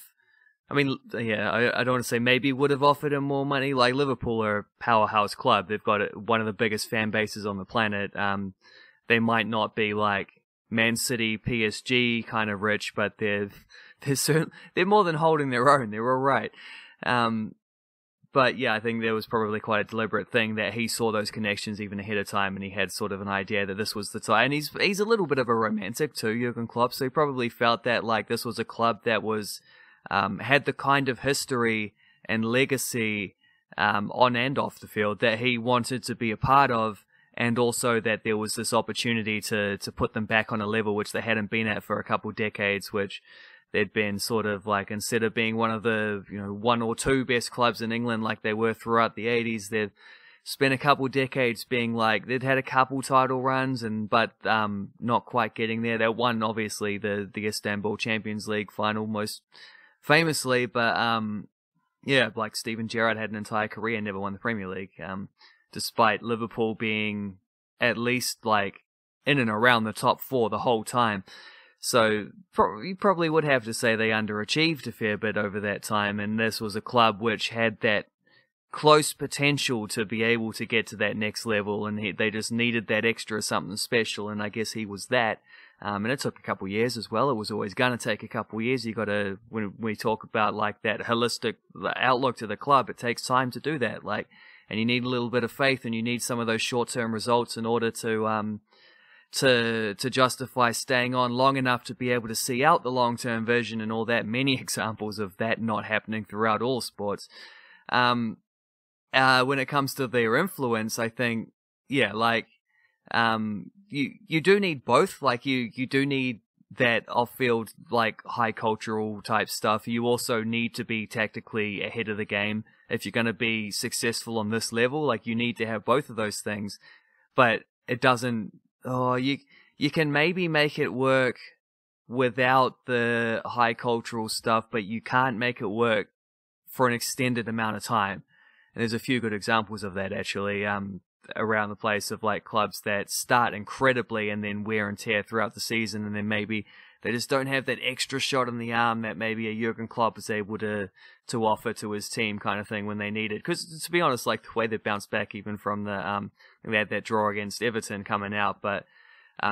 I don't want to say maybe would have offered him more money. Liverpool are a powerhouse club. They've got one of the biggest fan bases on the planet. They might not be like Man City, PSG kind of rich, but they're more than holding their own. They're all right. But yeah, I think there was probably quite a deliberate thing that he saw those connections even ahead of time, and he had sort of an idea that this was the time. And he's a little bit of a romantic too, Jurgen Klopp, so he probably felt that this was a club that was had the kind of history and legacy on and off the field that he wanted to be a part of, and also that there was this opportunity to put them back on a level which they hadn't been at for a couple decades, which they'd been sort of instead of being one of the one or two best clubs in England like they were throughout the 80s, they've spent a couple decades being like, they'd had a couple title runs, but not quite getting there. They won, obviously, the Istanbul Champions League final most famously, but yeah, like Steven Gerrard had an entire career and never won the Premier League, despite Liverpool being at least like in and around the top four the whole time. So you probably would have to say they underachieved a fair bit over that time, and this was a club which had that close potential to be able to get to that next level, and they just needed that extra something special, and I guess he was that. And it took a couple of years as well. It was always going to take a couple of years. You got to, when we talk about like that holistic outlook to the club, it takes time to do that. Like, and you need a little bit of faith, and you need some of those short-term results in order to justify staying on long enough to be able to see out the long-term vision and all that. Many examples of that not happening throughout all sports. When it comes to their influence, I think, yeah, like, you do need both. Like, you do need that off-field, like, high cultural type stuff. You also need to be tactically ahead of the game if you're going to be successful on this level. Like, you need to have both of those things, but it doesn't, you can maybe make it work without the high cultural stuff, but you can't make it work for an extended amount of time. And there's a few good examples of that, actually, around the place, of like clubs that start incredibly and then wear and tear throughout the season, and then maybe they just don't have that extra shot in the arm that maybe a Jurgen Klopp is able to offer to his team, kind of thing, when they need it. Because to be honest, like the way they bounced back even from the they had that draw against Everton coming out, but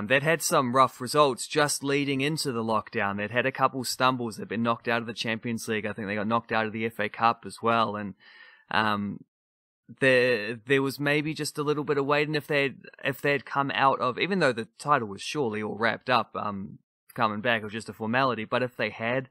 they'd had some rough results just leading into the lockdown. They'd had a couple stumbles. They'd been knocked out of the Champions League. I think they got knocked out of the FA Cup as well, and there was maybe just a little bit of waiting if they'd come out of, even though the title was surely all wrapped up, coming back, it was just a formality, but if they had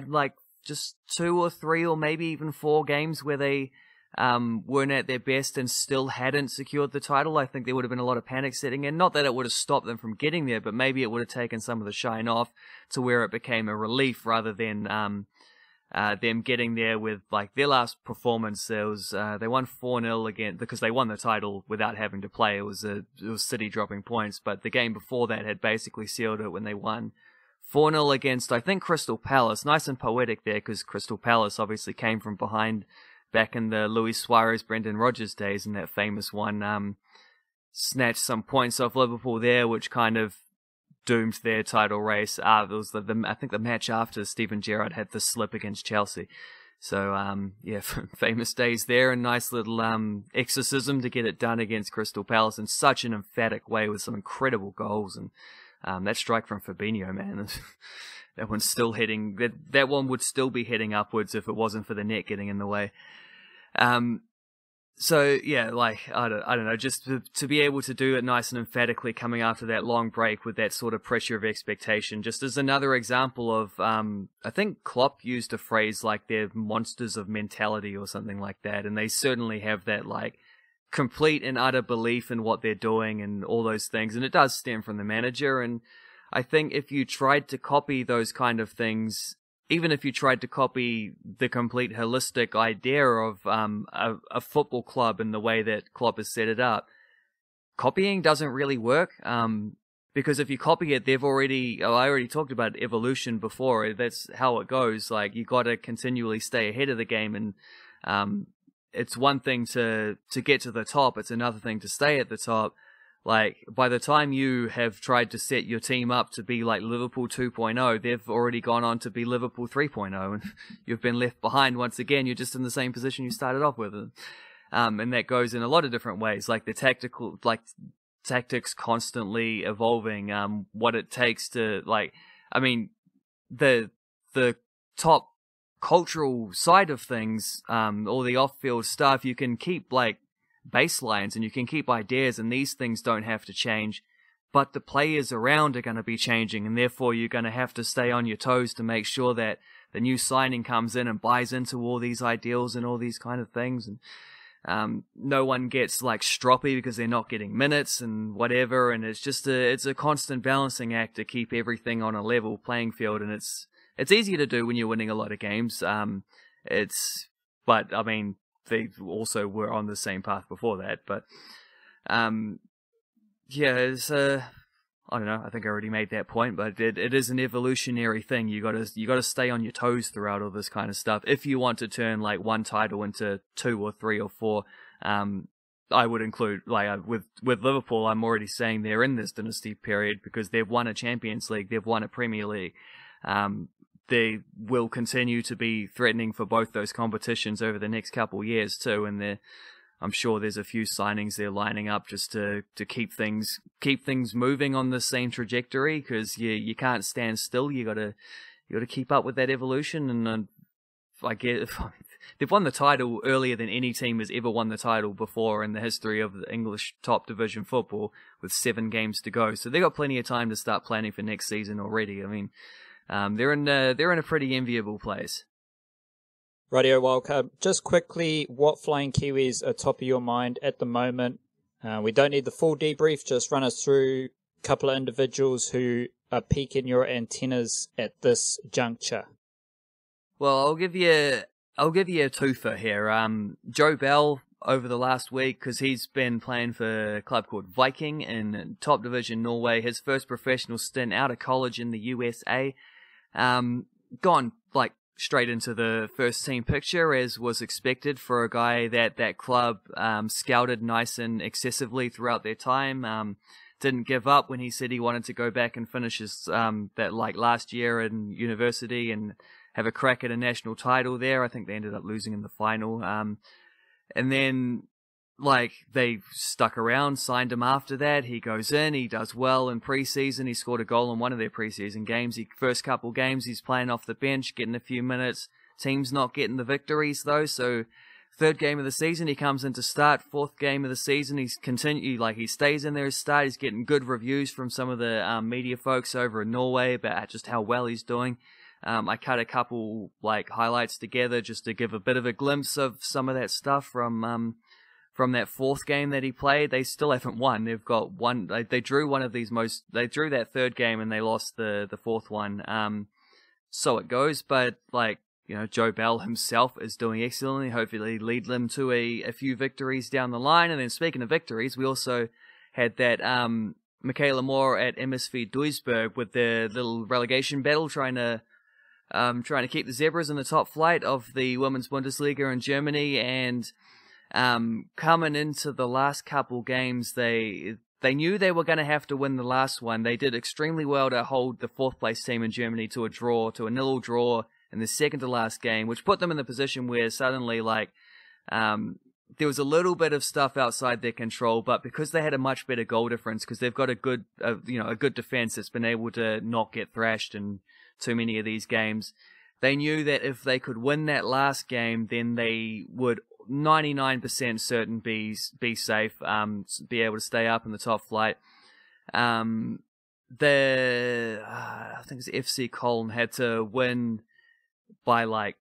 like just 2 or 3 or maybe even 4 games where they weren't at their best and still hadn't secured the title, I think there would have been a lot of panic setting in. Not that it would have stopped them from getting there, but maybe it would have taken some of the shine off to where it became a relief rather than them getting there with like their last performance. There was they won 4-0 again because they won the title without having to play. It was City dropping points, but the game before that had basically sealed it when they won 4-0 against, I think, Crystal Palace. Nice and poetic there, because Crystal Palace obviously came from behind back in the Luis Suarez, Brendan Rodgers days, and that famous one snatched some points off Liverpool there, which kind of doomed their title race. It was I think the match after Steven Gerrard had the slip against Chelsea. So, yeah, famous days there, and nice little exorcism to get it done against Crystal Palace in such an emphatic way with some incredible goals. And that strike from Fabinho, man, that one's still hitting. That one would still be heading upwards if it wasn't for the net getting in the way. So yeah, like, I don't know, just to be able to do it nice and emphatically coming after that long break with that sort of pressure of expectation, just as another example of, I think Klopp used a phrase like they're monsters of mentality or something like that, and they certainly have that, like, complete and utter belief in what they're doing and all those things, and it does stem from the manager. And I think if you tried to copy those kind of things, even if you tried to copy the complete holistic idea of a football club and the way that Klopp has set it up, copying doesn't really work. Because if you copy it, I already talked about evolution before. That's how it goes. Like, you got to continually stay ahead of the game, and it's one thing to get to the top. It's another thing to stay at the top. Like, by the time you have tried to set your team up to be like Liverpool 2.0, they've already gone on to be Liverpool 3.0, and you've been left behind once again. You're just in the same position you started off with. And that goes in a lot of different ways, like the tactics constantly evolving, what it takes to, like, I mean, the top cultural side of things, all the off-field stuff, you can keep, like, baselines and you can keep ideas, and these things don't have to change, but the players around are going to be changing, and therefore you're going to have to stay on your toes to make sure that the new signing comes in and buys into all these ideals and all these kind of things. And no one gets like stroppy because they're not getting minutes and whatever, and it's just it's a constant balancing act to keep everything on a level playing field. And it's easier to do when you're winning a lot of games. But I mean, they also were on the same path before that. But it's I don't know. I think I already made that point, but it is an evolutionary thing. You gotta stay on your toes throughout all this kind of stuff if you want to turn like one title into 2 or 3 or 4. I would include with Liverpool. I'm already saying they're in this dynasty period because they've won a Champions League, they've won a Premier League. They will continue to be threatening for both those competitions over the next couple of years too, and I'm sure there's a few signings they're lining up just to keep things moving on the same trajectory, because you can't stand still. You gotta keep up with that evolution, and I get they've won the title earlier than any team has ever won the title before in the history of the English top division football, with 7 games to go. So they got plenty of time to start planning for next season already. I mean, they're in a pretty enviable place. Radio Wildcard, just quickly, what Flying Kiwis are top of your mind at the moment? We don't need the full debrief, just run us through a couple of individuals who are piquing your antennas at this juncture. Well, I'll give you a twofer here. Joe Bell over the last week, because he's been playing for a club called Viking in top division Norway, his first professional stint out of college in the USA. Gone like straight into the first team picture, as was expected for a guy that club scouted nice and excessively throughout their time. Didn't give up when he said he wanted to go back and finish his last year in university and have a crack at a national title there. I think they ended up losing in the final. And then they stuck around, signed him after that. He goes in, he does well in preseason. He scored a goal in one of their preseason games. First couple games, he's playing off the bench, getting a few minutes. Team's not getting the victories though. So 3rd game of the season, he comes in to start. 4th game of the season, he stays in there to start. He's getting good reviews from some of the media folks over in Norway about just how well he's doing. I cut a couple highlights together just to give a bit of a glimpse of some of that stuff from that 4th game that he played. They still haven't won. They've got one. They drew one of these They drew that 3rd game and they lost the 4th one. So it goes. But Joe Bell himself is doing excellently. Hopefully lead them to a few victories down the line. And then speaking of victories, we also had that Michaela Moore at MSV Duisburg with their little relegation battle, trying to keep the Zebras in the top flight of the Women's Bundesliga in Germany. And coming into the last couple games, they knew they were going to have to win the last one. They did extremely well to hold the 4th place team in Germany to a 0-0 draw in the second to last game, which put them in the position where suddenly there was a little bit of stuff outside their control, but because they had a much better goal difference, because they've got a good defense that's been able to not get thrashed in too many of these games, they knew that if they could win that last game, then they would 99% certain be safe, be able to stay up in the top flight. I think it's FC Köln had to win by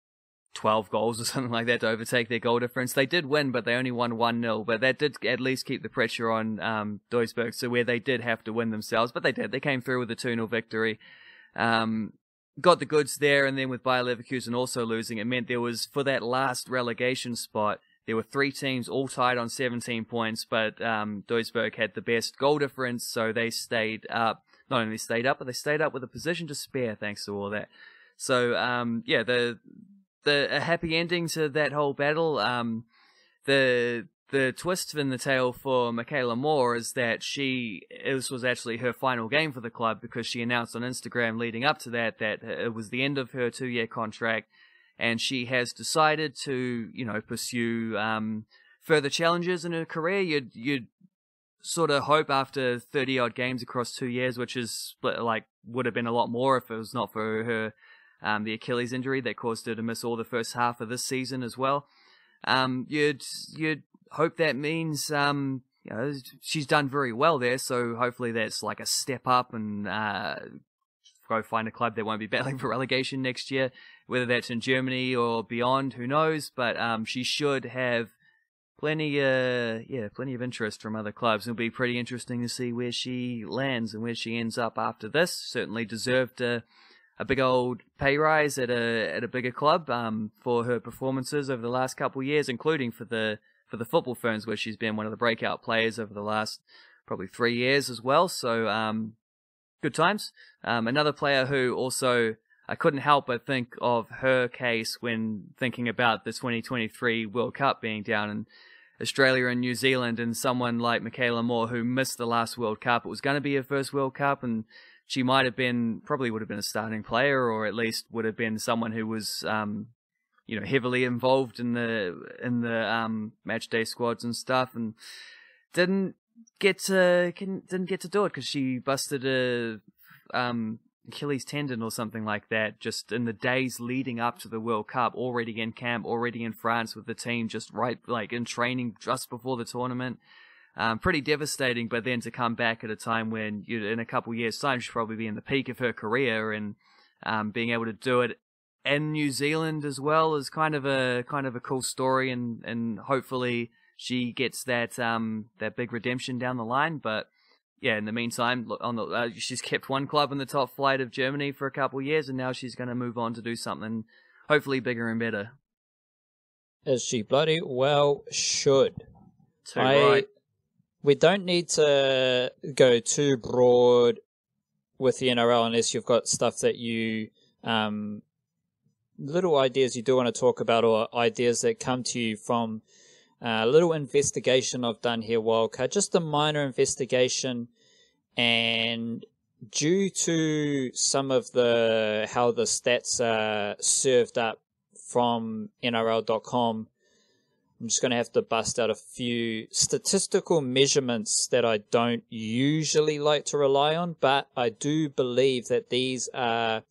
12 goals or something like that to overtake their goal difference. They did win, but they only won 1-0, but that did at least keep the pressure on Duisburg, so where they did have to win themselves, but they did. They came through with a 2-0 victory. Got the goods there, and then with Bayer Leverkusen also losing, it meant there was, for that last relegation spot, there were 3 teams all tied on 17 points, but Duisburg had the best goal difference, so they stayed up. Not only stayed up, but they stayed up with a position to spare thanks to all that. So, a happy ending to that whole battle. The twist in the tale for Michaela Moore is that this was actually her final game for the club, because she announced on Instagram leading up to that it was the end of her 2-year contract, and she has decided to, pursue further challenges in her career. You'd sort of hope after 30-odd games across 2 years, which is would have been a lot more if it was not for her the Achilles injury that caused her to miss all the first half of this season as well. You'd hope that means she's done very well there, so hopefully that's a step up, and go find a club that won't be battling for relegation next year, whether that's in Germany or beyond, who knows. But she should have plenty of interest from other clubs. It'll be pretty interesting to see where she lands and where she ends up after this. Certainly deserved a a big old pay rise at a bigger club for her performances over the last couple of years, including for the football Ferns, where she's been one of the breakout players over the last probably 3 years as well. So good times. Another player who also I couldn't help but think of her case when thinking about the 2023 World Cup being down in Australia and New Zealand, and someone like Michaela Moore who missed the last World Cup. It was going to be her first World Cup, and she probably would have been a starting player, or at least would have been someone who was, heavily involved in the match day squads and stuff, and didn't get to do it because she busted a Achilles tendon or something like that just in the days leading up to the World Cup, already in camp, already in France with the team, just in training just before the tournament. Pretty devastating, but then to come back at a time when in a couple of years' time she'll probably be in the peak of her career, and being able to do it in New Zealand as well is kind of a cool story, and hopefully she gets that big redemption down the line. But yeah, in the meantime, she's kept one club in the top flight of Germany for a couple of years, and now she's going to move on to do something hopefully bigger and better. As she bloody well should. Too right. We don't need to go too broad with the NRL unless you've got stuff that you, little ideas you do want to talk about, or ideas that come to you from a little investigation I've done here, Wildcard, just a minor investigation, and due to some of how the stats are served up from NRL.com, I'm just going to have to bust out a few statistical measurements that I don't usually like to rely on, but I do believe that these are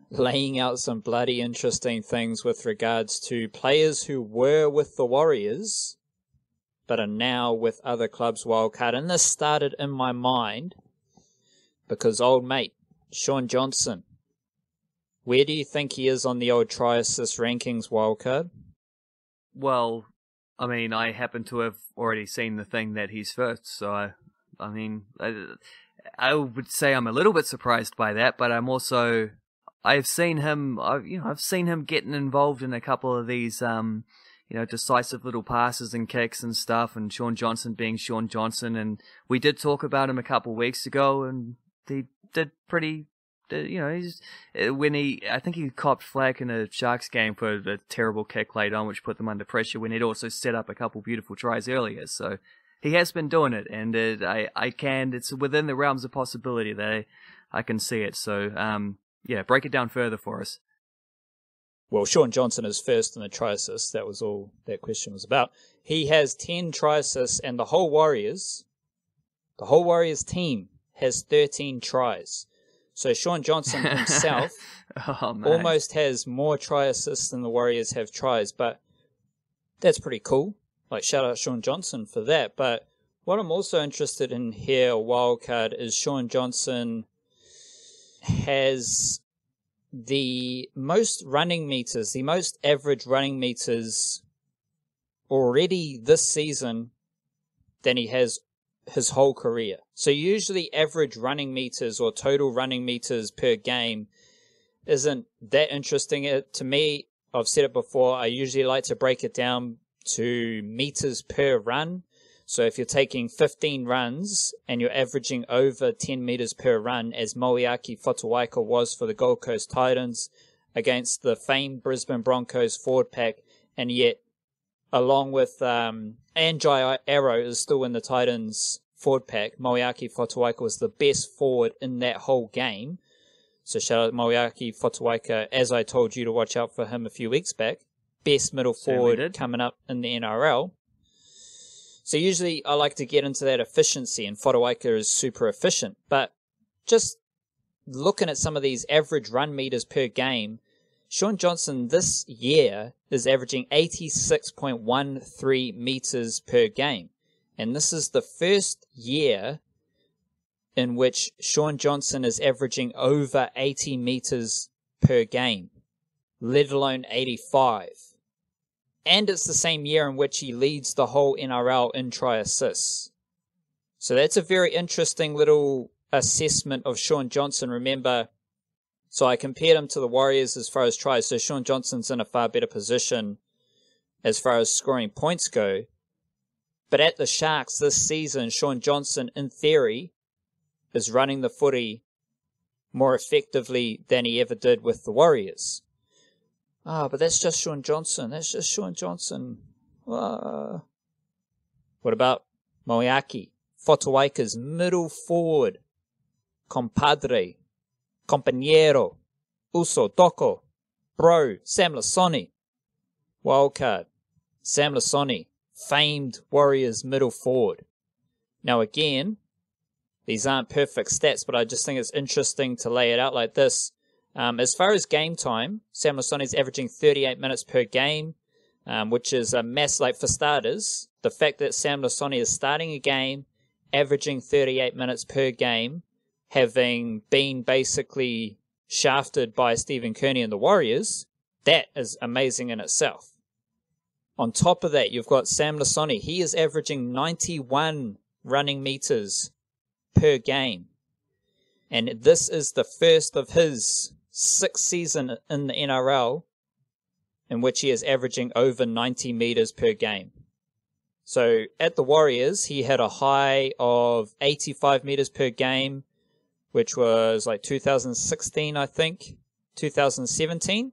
laying out some bloody interesting things with regards to players who were with the Warriors but are now with other clubs, Wildcard. And this started in my mind because old mate Shawn Johnson, where do you think he is on the old try assist rankings, Wildcard? Well, I mean, I happen to have already seen the thing that he's first, so I would say I'm a little bit surprised by that, but I've seen him getting involved in a couple of these, decisive little passes and kicks and stuff, and Shawn Johnson being Shawn Johnson, and we did talk about him a couple of weeks ago, and he did pretty. I think he copped flack in a Sharks game for a terrible kick late on, which put them under pressure when he'd also set up a couple beautiful tries earlier. So he has been doing it, and it's within the realms of possibility that I can see it. So, break it down further for us. Well, Shawn Johnson is first in the try assists. That was all that question was about. He has 10 try assists, and the whole Warriors team has 13 tries. So Shawn Johnson himself almost has more try assists than the Warriors have tries, but that's pretty cool. Like, shout out Shawn Johnson for that. But what I'm also interested in here, Wildcard, is Shawn Johnson has the most running meters, the most average running meters already this season than he has his whole career. So usually average running meters or total running meters per game isn't that interesting. To me, I've said it before, I usually like to break it down to meters per run. So if you're taking 15 runs and you're averaging over 10 meters per run, as Moeaki Fotuaika was for the Gold Coast Titans against the famed Brisbane Broncos forward pack, and yet along with Anjai Arrow is still in the Titans forward pack, Moeaki Fotuaika was the best forward in that whole game. So shout out Moeaki Fotuaika, as I told you to watch out for him a few weeks back. Best middle forward coming up in the NRL. So usually I like to get into that efficiency, and Fotuaika is super efficient. But just looking at some of these average run meters per game, Shawn Johnson this year is averaging 86.13 meters per game. And this is the first year in which Shawn Johnson is averaging over 80 meters per game, let alone 85. And it's the same year in which he leads the whole NRL in try assists. So that's a very interesting little assessment of Shawn Johnson. Remember, So I compared him to the Warriors as far as tries. So Shawn Johnson's in a far better position as far as scoring points go. But at the Sharks this season, Shawn Johnson, in theory, is running the footy more effectively than he ever did with the Warriors. But that's just Shawn Johnson. That's just Shawn Johnson. What about Moeaki? Fotuaika's middle forward. Compadre. Compañero. Uso. Doko. Bro. Sam Lasoni. Wildcard. Sam Lasoni. Famed Warriors middle forward. Now again, these aren't perfect stats, but I just think it's interesting to lay it out like this. As far as game time, Sam Lasoni's averaging 38 minutes per game, which is a mess. Like, for starters, the fact that Sam Lasoni is starting a game, averaging 38 minutes per game, having been basically shafted by Stephen Kearney and the Warriors, that is amazing in itself. On top of that, you've got Sam Lasoni. He is averaging 91 running meters per game. And this is the first of his 6th season in the NRL in which he is averaging over 90 meters per game. So at the Warriors, he had a high of 85 meters per game, which was like 2016, I think, 2017.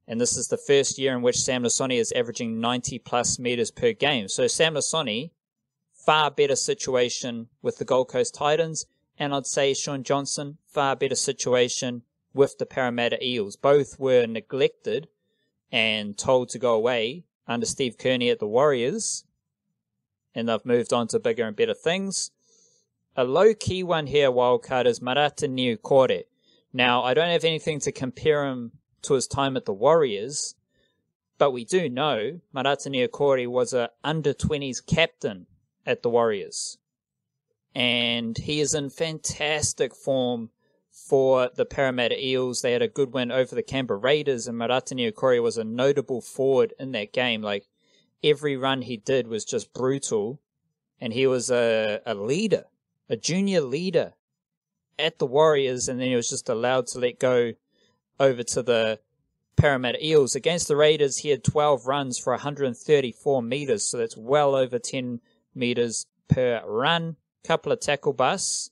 And this is the first year in which Sam Lasoni is averaging 90 plus meters per game. So Sam Lasoni, far better situation with the Gold Coast Titans. And I'd say Shawn Johnson, far better situation with the Parramatta Eels. Both were neglected and told to go away under Steve Kearney at the Warriors. And they've moved on to bigger and better things. A low-key one here, wildcard, is Marata Niukore. Now, I don't have anything to compare him to his time at the Warriors, but we do know Marata Niukore was a under-20s captain at the Warriors. And he is in fantastic form for the Parramatta Eels. They had a good win over the Canberra Raiders, and Marata Niukore was a notable forward in that game. Like, every run he did was just brutal, and he was a leader, a junior leader at the Warriors, and then he was just allowed to let go over to the Parramatta Eels. Against the Raiders, he had 12 runs for 134 meters, so that's well over 10 meters per run. Couple of tackle busts,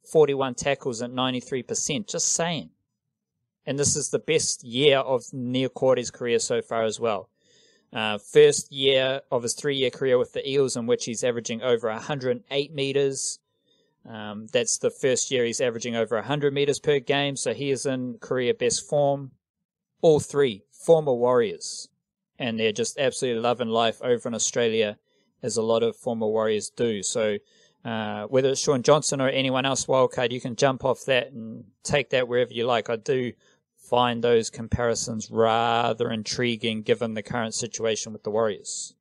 41 tackles at 93%, just saying. And this is the best year of Niukore's career so far as well. First year of his 3-year career with the Eels, in which he's averaging over 108 meters. That's the first year he's averaging over 100 meters per game, so he is in career best form. All three former Warriors, and they're just absolutely loving life over in Australia, as a lot of former Warriors do. So whether it's Shawn Johnson or anyone else, wildcard, you can jump off that and take that wherever you like. I do find those comparisons rather intriguing given the current situation with the Warriors.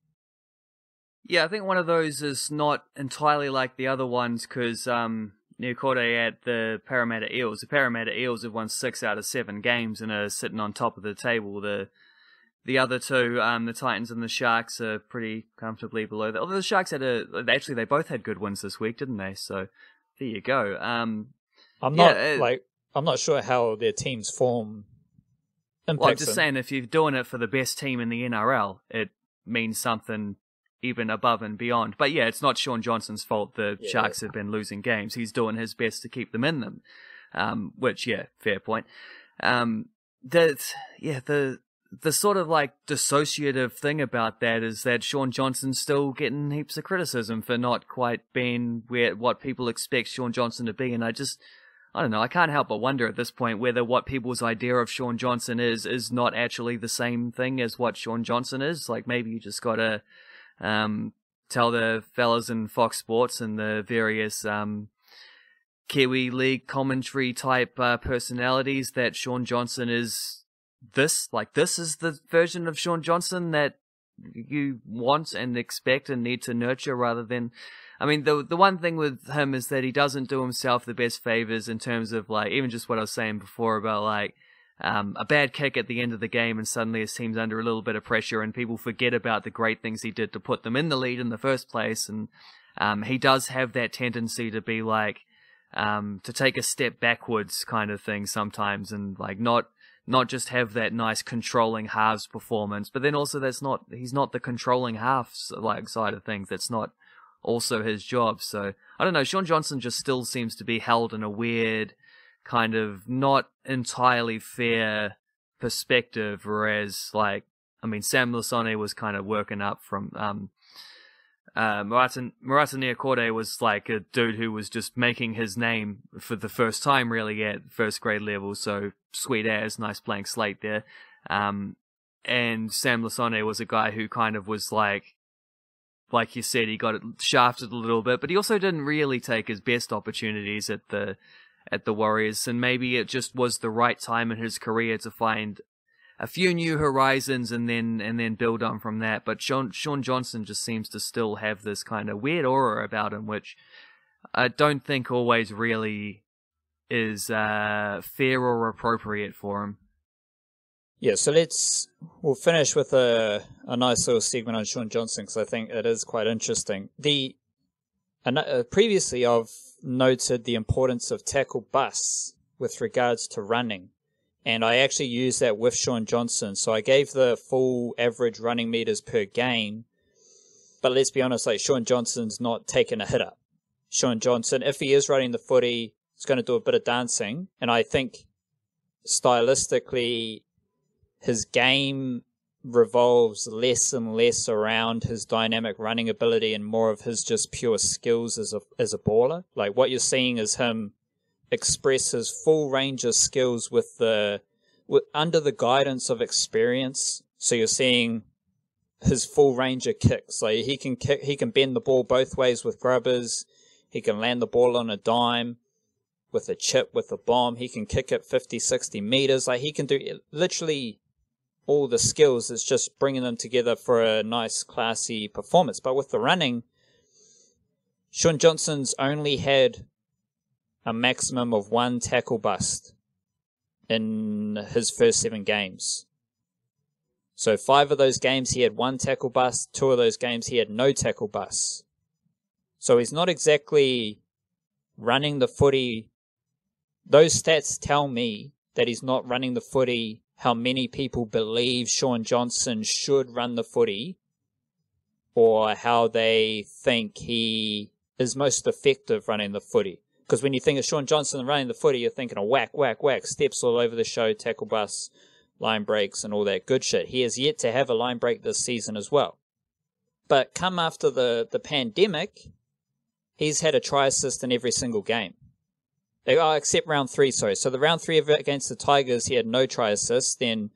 Yeah, I think one of those is not entirely like the other ones because Niukore at the Parramatta Eels. The Parramatta Eels have won 6 out of 7 games and are sitting on top of the table. The other two, the Titans and the Sharks, are pretty comfortably below that. Although the Sharks they both had good wins this week, didn't they? So there you go. I'm not sure how their team's form impacts Well, I'm just them. saying, if you're doing it for the best team in the NRL, it means something even above and beyond. But yeah, it's not Shawn Johnson's fault the Sharks have been losing games. He's doing his best to keep them in them. Which, yeah, fair point. The sort of like dissociative thing about that is that Shawn Johnson's still getting heaps of criticism for not quite being what people expect Shawn Johnson to be. And I don't know, I can't help but wonder at this point whether what people's idea of Shawn Johnson is not actually the same thing as what Shawn Johnson is. Like, maybe you just gotta tell the fellas in Fox Sports and the various Kiwi League commentary type personalities that Shawn Johnson is this is the version of Shawn Johnson that you want and expect and need to nurture, rather than, I mean, the one thing with him is that he doesn't do himself the best favors in terms of, like, even just what I was saying before about, like, a bad kick at the end of the game and suddenly his team's under a little bit of pressure and people forget about the great things he did to put them in the lead in the first place. And he does have that tendency to be like, to take a step backwards kind of thing sometimes, and like not just have that nice controlling halves performance, but then also he's not the controlling halves like side of things. That's not also his job. So I don't know. Shawn Johnson just still seems to be held in a weird kind of not entirely fair perspective, whereas like, I mean, Sam Lasone was kind of working up from Murata Niokore was like a dude who was just making his name for the first time really at first grade level, so sweet as, nice blank slate there. And Sam Lasone was a guy who kind of was like you said, he got it shafted a little bit, but he also didn't really take his best opportunities at the Warriors, and maybe it just was the right time in his career to find a few new horizons and then build on from that. But Shawn Johnson just seems to still have this kind of weird aura about him, which I don't think always really is fair or appropriate for him. Yeah, so we'll finish with a nice little segment on Shawn Johnson, because I think it is quite interesting. Previously I've noted the importance of tackle busts with regards to running, and I actually used that with Shawn Johnson. So I gave the full average running meters per game, but let's be honest, like Shawn Johnson's not taking a hit up. Shawn Johnson, if he is running the footy, he's going to do a bit of dancing, and I think stylistically his game revolves less and less around his dynamic running ability and more of his just pure skills as a baller. Like what you're seeing is him express his full range of skills under the guidance of experience. So you're seeing his full range of kicks. Like he can bend the ball both ways with grubbers. He can land the ball on a dime with a chip, with a bomb. He can kick it 50, 60 meters. Like he can do literally all the skills. It's just bringing them together for a nice, classy performance. But with the running, Shawn Johnson's only had a maximum of 1 tackle bust in his first 7 games. So 5 of those games he had 1 tackle bust, 2 of those games he had no tackle bust. So he's not exactly running the footy. Those stats tell me that he's not running the footy how many people believe Shawn Johnson should run the footy, or how they think he is most effective running the footy. Because when you think of Shawn Johnson running the footy, you're thinking of whack, whack, whack, steps all over the show, tackle busts, line breaks, and all that good shit. He has yet to have a line break this season as well. But come after the pandemic, he's had a try assist in every single game. Except round 3, sorry. So the round 3 against the Tigers, he had no try assists. Then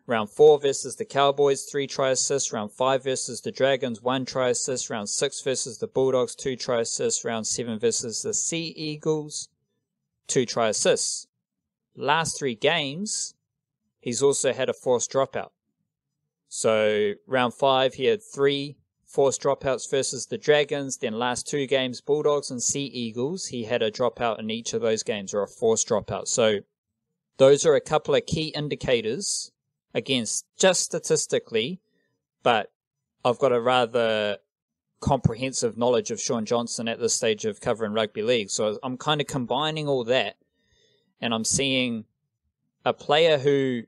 round 4 versus the Cowboys, 3 try assists. Round 5 versus the Dragons, 1 try assist. Round 6 versus the Bulldogs, 2 try assists. Round 7 versus the Sea Eagles, 2 try assists. Last 3 games, he's also had a forced dropout. So round 5, he had 3 forced dropouts versus the Dragons. Then last 2 games, Bulldogs and Sea Eagles, he had a dropout in each of those games, or a forced dropout. So those are a couple of key indicators, against just statistically, but I've got a rather comprehensive knowledge of Shawn Johnson at this stage of covering rugby league. So I'm kind of combining all that, and I'm seeing a player who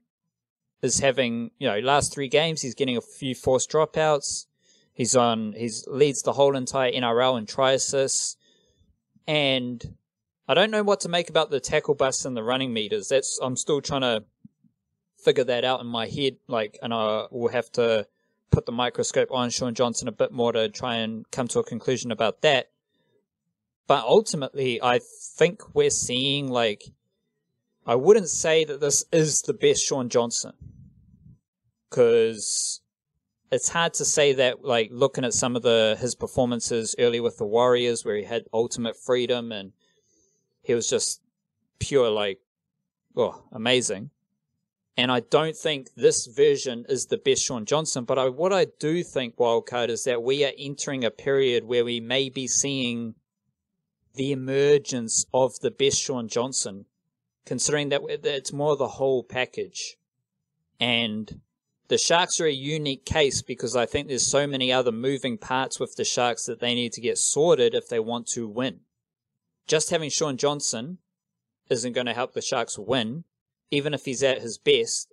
is having, last 3 games, he's getting a few forced dropouts. He leads the whole entire NRL in try assists. And I don't know what to make about the tackle busts and the running meters. I'm still trying to figure that out in my head. And I will have to put the microscope on Shawn Johnson a bit more to try and come to a conclusion about that. But ultimately, I think we're seeing, I wouldn't say that this is the best Shawn Johnson, because it's hard to say that, looking at some of his performances early with the Warriors, where he had ultimate freedom and he was just pure, amazing. And I don't think this version is the best Shawn Johnson, but what I do think, Wildcard, is that we are entering a period where we may be seeing the emergence of the best Shawn Johnson, considering that it's more the whole package. And the Sharks are a unique case, because I think there's so many other moving parts with the Sharks that they need to get sorted if they want to win. just having Shawn Johnson isn't going to help the Sharks win. Even if he's at his best,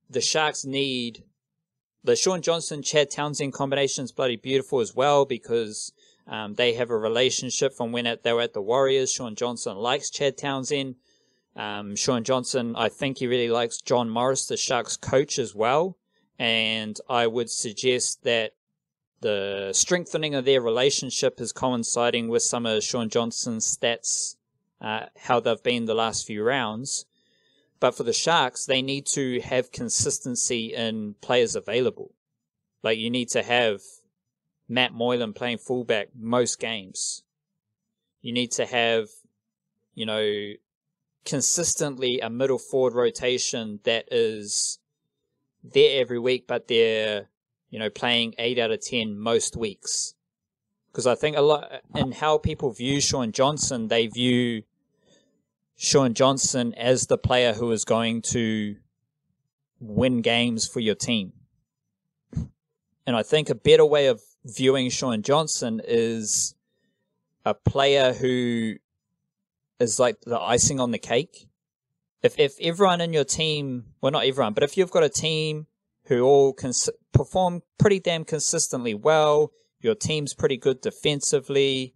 the Sharks need the Shawn Johnson, Chad Townsend combination is bloody beautiful as well, because they have a relationship from when they were at the Warriors. Shawn Johnson likes Chad Townsend. Shawn Johnson, I think he really likes John Morris, the Sharks coach, as well. And I would suggest that the strengthening of their relationship is coinciding with some of Shawn Johnson's stats, how they've been the last few rounds. But for the Sharks, they need to have consistency in players available. Like, you need to have Matt Moylan playing fullback most games. You need to have, consistently a middle forward rotation that is there every week, but they're, playing 8 out of 10 most weeks. Because I think a lot in how people view Shawn Johnson, they view Shawn Johnson as the player who is going to win games for your team. And I think a better way of viewing Shawn Johnson is a player who is like the icing on the cake. If everyone in your team, well, not everyone, but if you've got a team who all perform pretty damn consistently well, your team's pretty good defensively,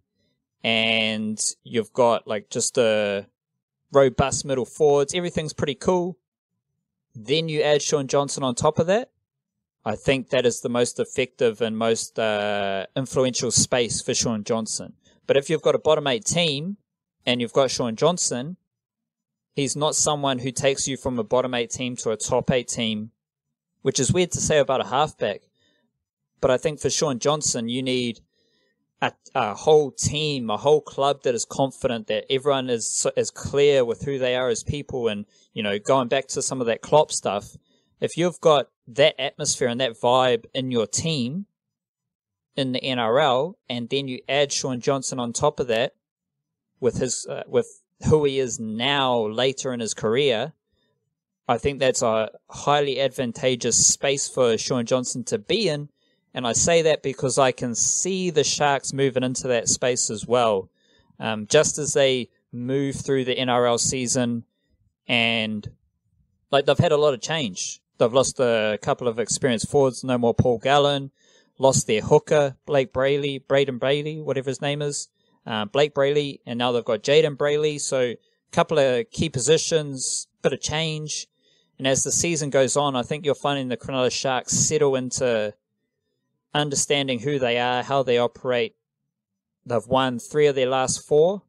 and you've got like just a robust middle forwards, everything's pretty cool, then you add Shawn Johnson on top of that, I think that is the most effective and most influential space for Shawn Johnson. But if you've got a bottom 8 team and you've got Shawn Johnson, he's not someone who takes you from a bottom 8 team to a top 8 team, which is weird to say about a halfback. But I think for Shawn Johnson, you need a whole team, a whole club that is confident, that everyone is clear with who they are as people. And, going back to some of that Klopp stuff, if you've got that atmosphere and that vibe in your team in the NRL, and then you add Shawn Johnson on top of that with his with who he is now later in his career, I think that's a highly advantageous space for Shawn Johnson to be in. And I say that because I can see the Sharks moving into that space as well. Just as they move through the NRL season, and like they've had a lot of change. They've lost a couple of experienced forwards, no more Paul Gallen, lost their hooker, Braden Brayley, whatever his name is, Blake Brayley, and now they've got Jaden Brayley. So a couple of key positions, bit of change. And as the season goes on, I think you're finding the Cronulla Sharks settle into understanding who they are, how they operate. They've won 3 of their last 4,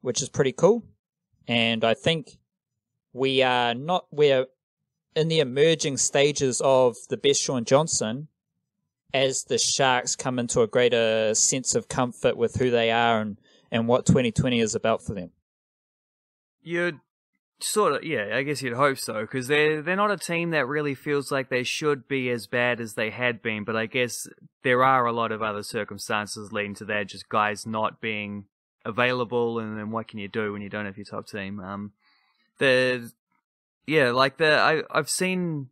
which is pretty cool. And I think we're in the emerging stages of the best Shawn Johnson as the Sharks come into a greater sense of comfort with who they are and what 2020 is about for them. You'd sort of, yeah, I guess you'd hope so, because they're not a team that really feels like they should be as bad as they had been, but I guess there are a lot of other circumstances leading to that, just guys not being available, and then what can you do when you don't have your top team? I've seen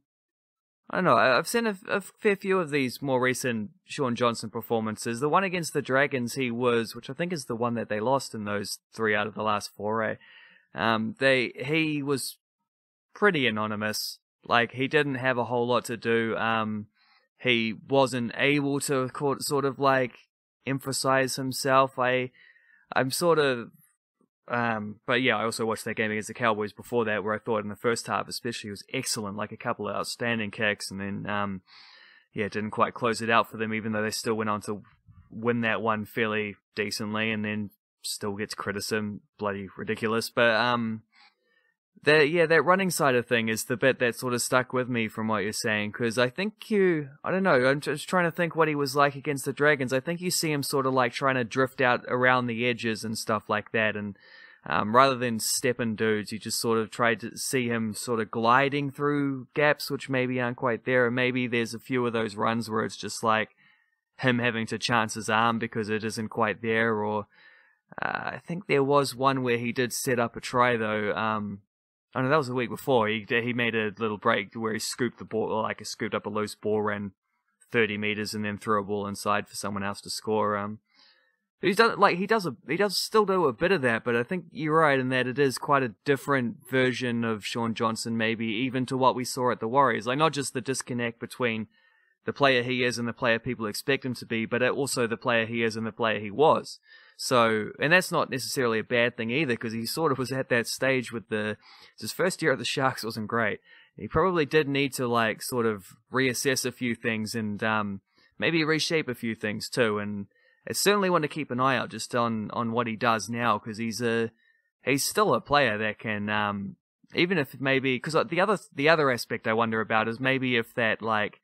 a fair few of these more recent Shawn Johnson performances. The one against the Dragons, which I think is the one that they lost in those 3 out of the last 4, he was pretty anonymous. Like, he didn't have a whole lot to do. He wasn't able to sort of like emphasize himself. I'm sort of, but yeah, I also watched that game against the Cowboys before that, where I thought in the first half especially he was excellent, like a couple of outstanding kicks, and then, didn't quite close it out for them, even though they still went on to win that one fairly decently, and then still gets criticism, bloody ridiculous. But that running side of thing is the bit that sort of stuck with me from what you're saying, because I think I don't know, I'm just trying to think what he was like against the Dragons. I think you see him sort of like trying to drift out around the edges and stuff like that, and rather than stepping dudes, you just sort of tried to see him sort of gliding through gaps which maybe aren't quite there, and maybe there's a few of those runs where it's just like him having to chance his arm because it isn't quite there, or I think there was one where he did set up a try though. Oh no, that was the week before. He made a little break where he scooped the ball, like scooped up a loose ball, ran 30 meters, and then threw a ball inside for someone else to score. But he does still do a bit of that, but I think you're right in that it is quite a different version of Shawn Johnson, maybe even to what we saw at the Warriors. Like, not just the disconnect between the player he is and the player people expect him to be, but also the player he is and the player he was. So, and that's not necessarily a bad thing either, because he sort of was at that stage with his first year at the Sharks wasn't great. He probably did need to like sort of reassess a few things and maybe reshape a few things too. And it's certainly one to keep an eye out just on what he does now, because he's still a player that can even if maybe, because the other aspect I wonder about is maybe if that like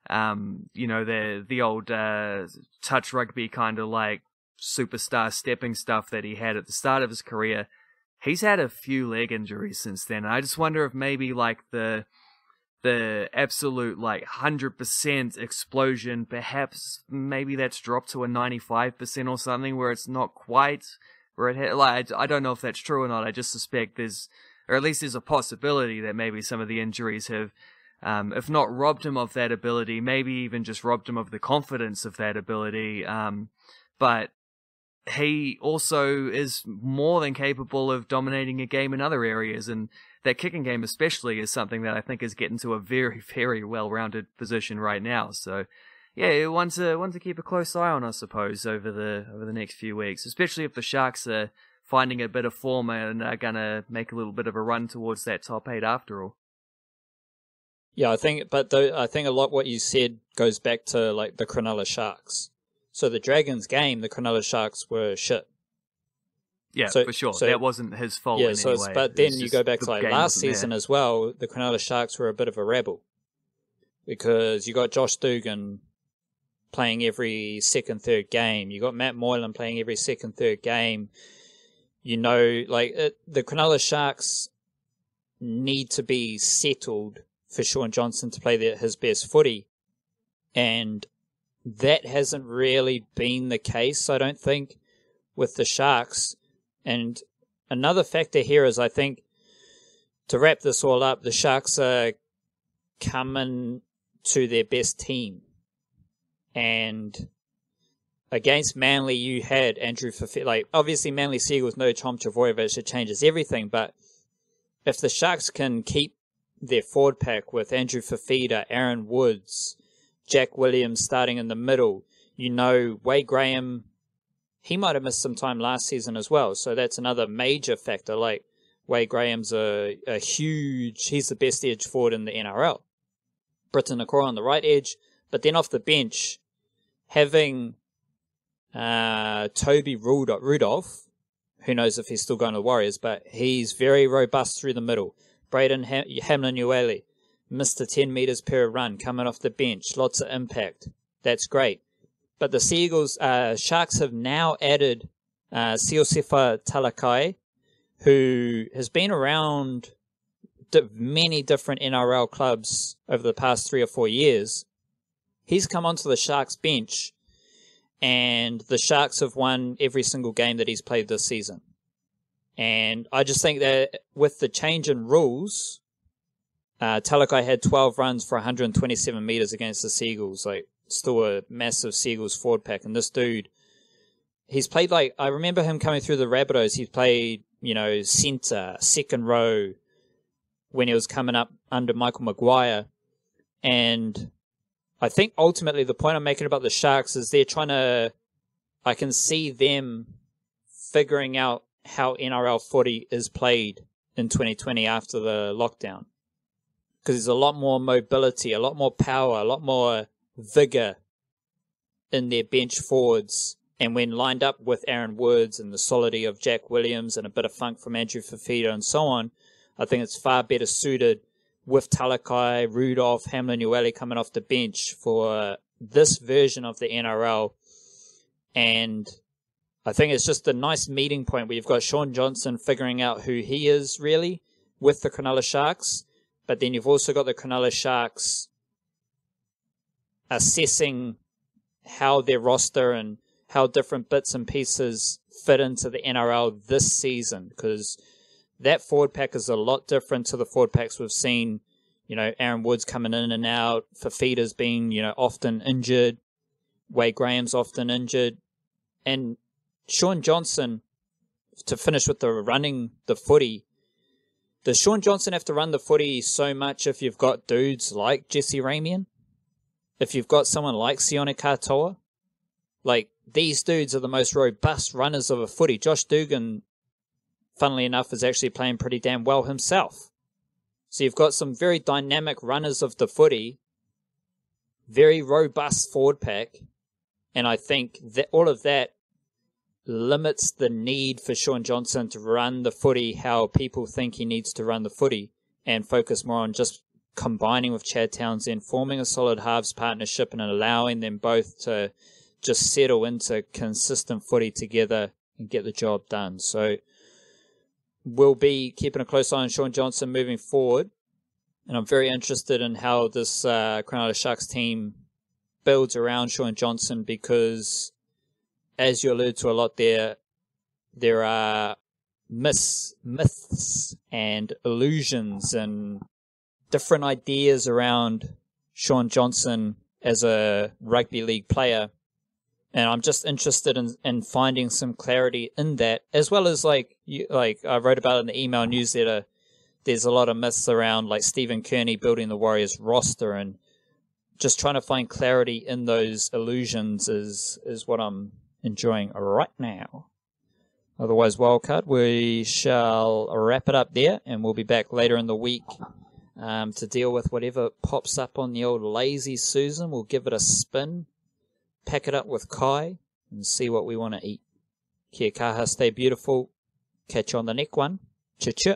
the old touch rugby kind of like superstar stepping stuff that he had at the start of his career, he's had a few leg injuries since then. I just wonder if maybe like the absolute like 100% explosion, perhaps maybe that's dropped to a 95% or something, where it's not quite where it had, like I don't know if that's true or not. I just suspect or at least there's a possibility that maybe some of the injuries have if not robbed him of that ability, maybe even just robbed him of the confidence of that ability. But he also is more than capable of dominating a game in other areas, and that kicking game especially is something that I think is getting to a very, very well-rounded position right now. So, yeah, one to keep a close eye on, I suppose, over the next few weeks, especially if the Sharks are finding a bit of form and are gonna make a little bit of a run towards that top 8 after all. Yeah, I think a lot what you said goes back to like the Cronulla Sharks. So the Dragons game, the Cronulla Sharks were shit. Yeah, for sure. So that wasn't his fault in any way. But then you go back to like last season as well, the Cronulla Sharks were a bit of a rebel. Because you got Josh Dugan playing every second, third game. You got Matt Moylan playing every second, third game. The Cronulla Sharks need to be settled for Shawn Johnson to play his best footy. And that hasn't really been the case, I don't think, with the Sharks. And another factor here is, I think, to wrap this all up, the Sharks are coming to their best team. And against Manly, you had Andrew Fafita. Like, obviously, Manly Seagulls, no Tom Trbojevic, it changes everything. But if the Sharks can keep their forward pack with Andrew Fafita, Aaron Woods, Jack Williams starting in the middle, Wade Graham, he might have missed some time last season as well. So that's another major factor. Like, Wade Graham's a huge, he's the best edge forward in the NRL. Britton Nakora on the right edge. But then off the bench, having Toby Rudolph, who knows if he's still going to the Warriors, but he's very robust through the middle. Braden Hamlin-Uele, Mr. 10 metres per run, coming off the bench, lots of impact. That's great. But the Sharks have now added Siosifa Talakai, who has been around many different NRL clubs over the past 3 or 4 years. He's come onto the Sharks bench, and the Sharks have won every single game that he's played this season. And I just think that with the change in rules, Talakai had 12 runs for 127 metres against the Seagulls. Like, still a massive Seagulls forward pack. And this dude, he's played I remember him coming through the Rabbitohs. He's played, centre, second row when he was coming up under Michael Maguire. And I think ultimately the point I'm making about the Sharks is I can see them figuring out how NRL footy is played in 2020 after the lockdown. Because there's a lot more mobility, a lot more power, a lot more vigour in their bench forwards. And when lined up with Aaron Woods and the solidity of Jack Williams and a bit of funk from Andrew Fafita and so on, I think it's far better suited with Talakai, Rudolph, Hamlin-Uele coming off the bench for this version of the NRL. And I think it's just a nice meeting point where you've got Shawn Johnson figuring out who he is really with the Cronulla Sharks, but then you've also got the Cronulla Sharks assessing how their roster and how different bits and pieces fit into the NRL this season, because that forward pack is a lot different to the forward packs we've seen. Aaron Woods coming in and out, Fafita's been, often injured, Wade Graham's often injured, and Shawn Johnson, to finish with the running the footy, does Shawn Johnson have to run the footy so much if you've got dudes like Jesse Ramian? If you've got someone like Sione Katoa? Like, these dudes are the most robust runners of a footy. Josh Dugan, funnily enough, is actually playing pretty damn well himself. So you've got some very dynamic runners of the footy, very robust forward pack, and I think that all of that limits the need for Shawn Johnson to run the footy how people think he needs to run the footy, and focus more on just combining with Chad Townsend, forming a solid halves partnership and allowing them both to just settle into consistent footy together and get the job done. So we'll be keeping a close eye on Shawn Johnson moving forward, and I'm very interested in how this Cronulla Sharks team builds around Shawn Johnson, because as you allude to a lot there are myths and illusions and different ideas around Shawn Johnson as a rugby league player. And I'm just interested in finding some clarity in that, as well as like I wrote about in the email newsletter, there's a lot of myths around like Stephen Kearney building the Warriors roster, and just trying to find clarity in those illusions is what I'm enjoying right now. Otherwise, Wildcard, we shall wrap it up there, and we'll be back later in the week to deal with whatever pops up on the old Lazy Susan. We'll give it a spin, pack it up with Kai, and see what we want to eat. Kia kaha, stay beautiful. Catch you on the next one. Cha-cha.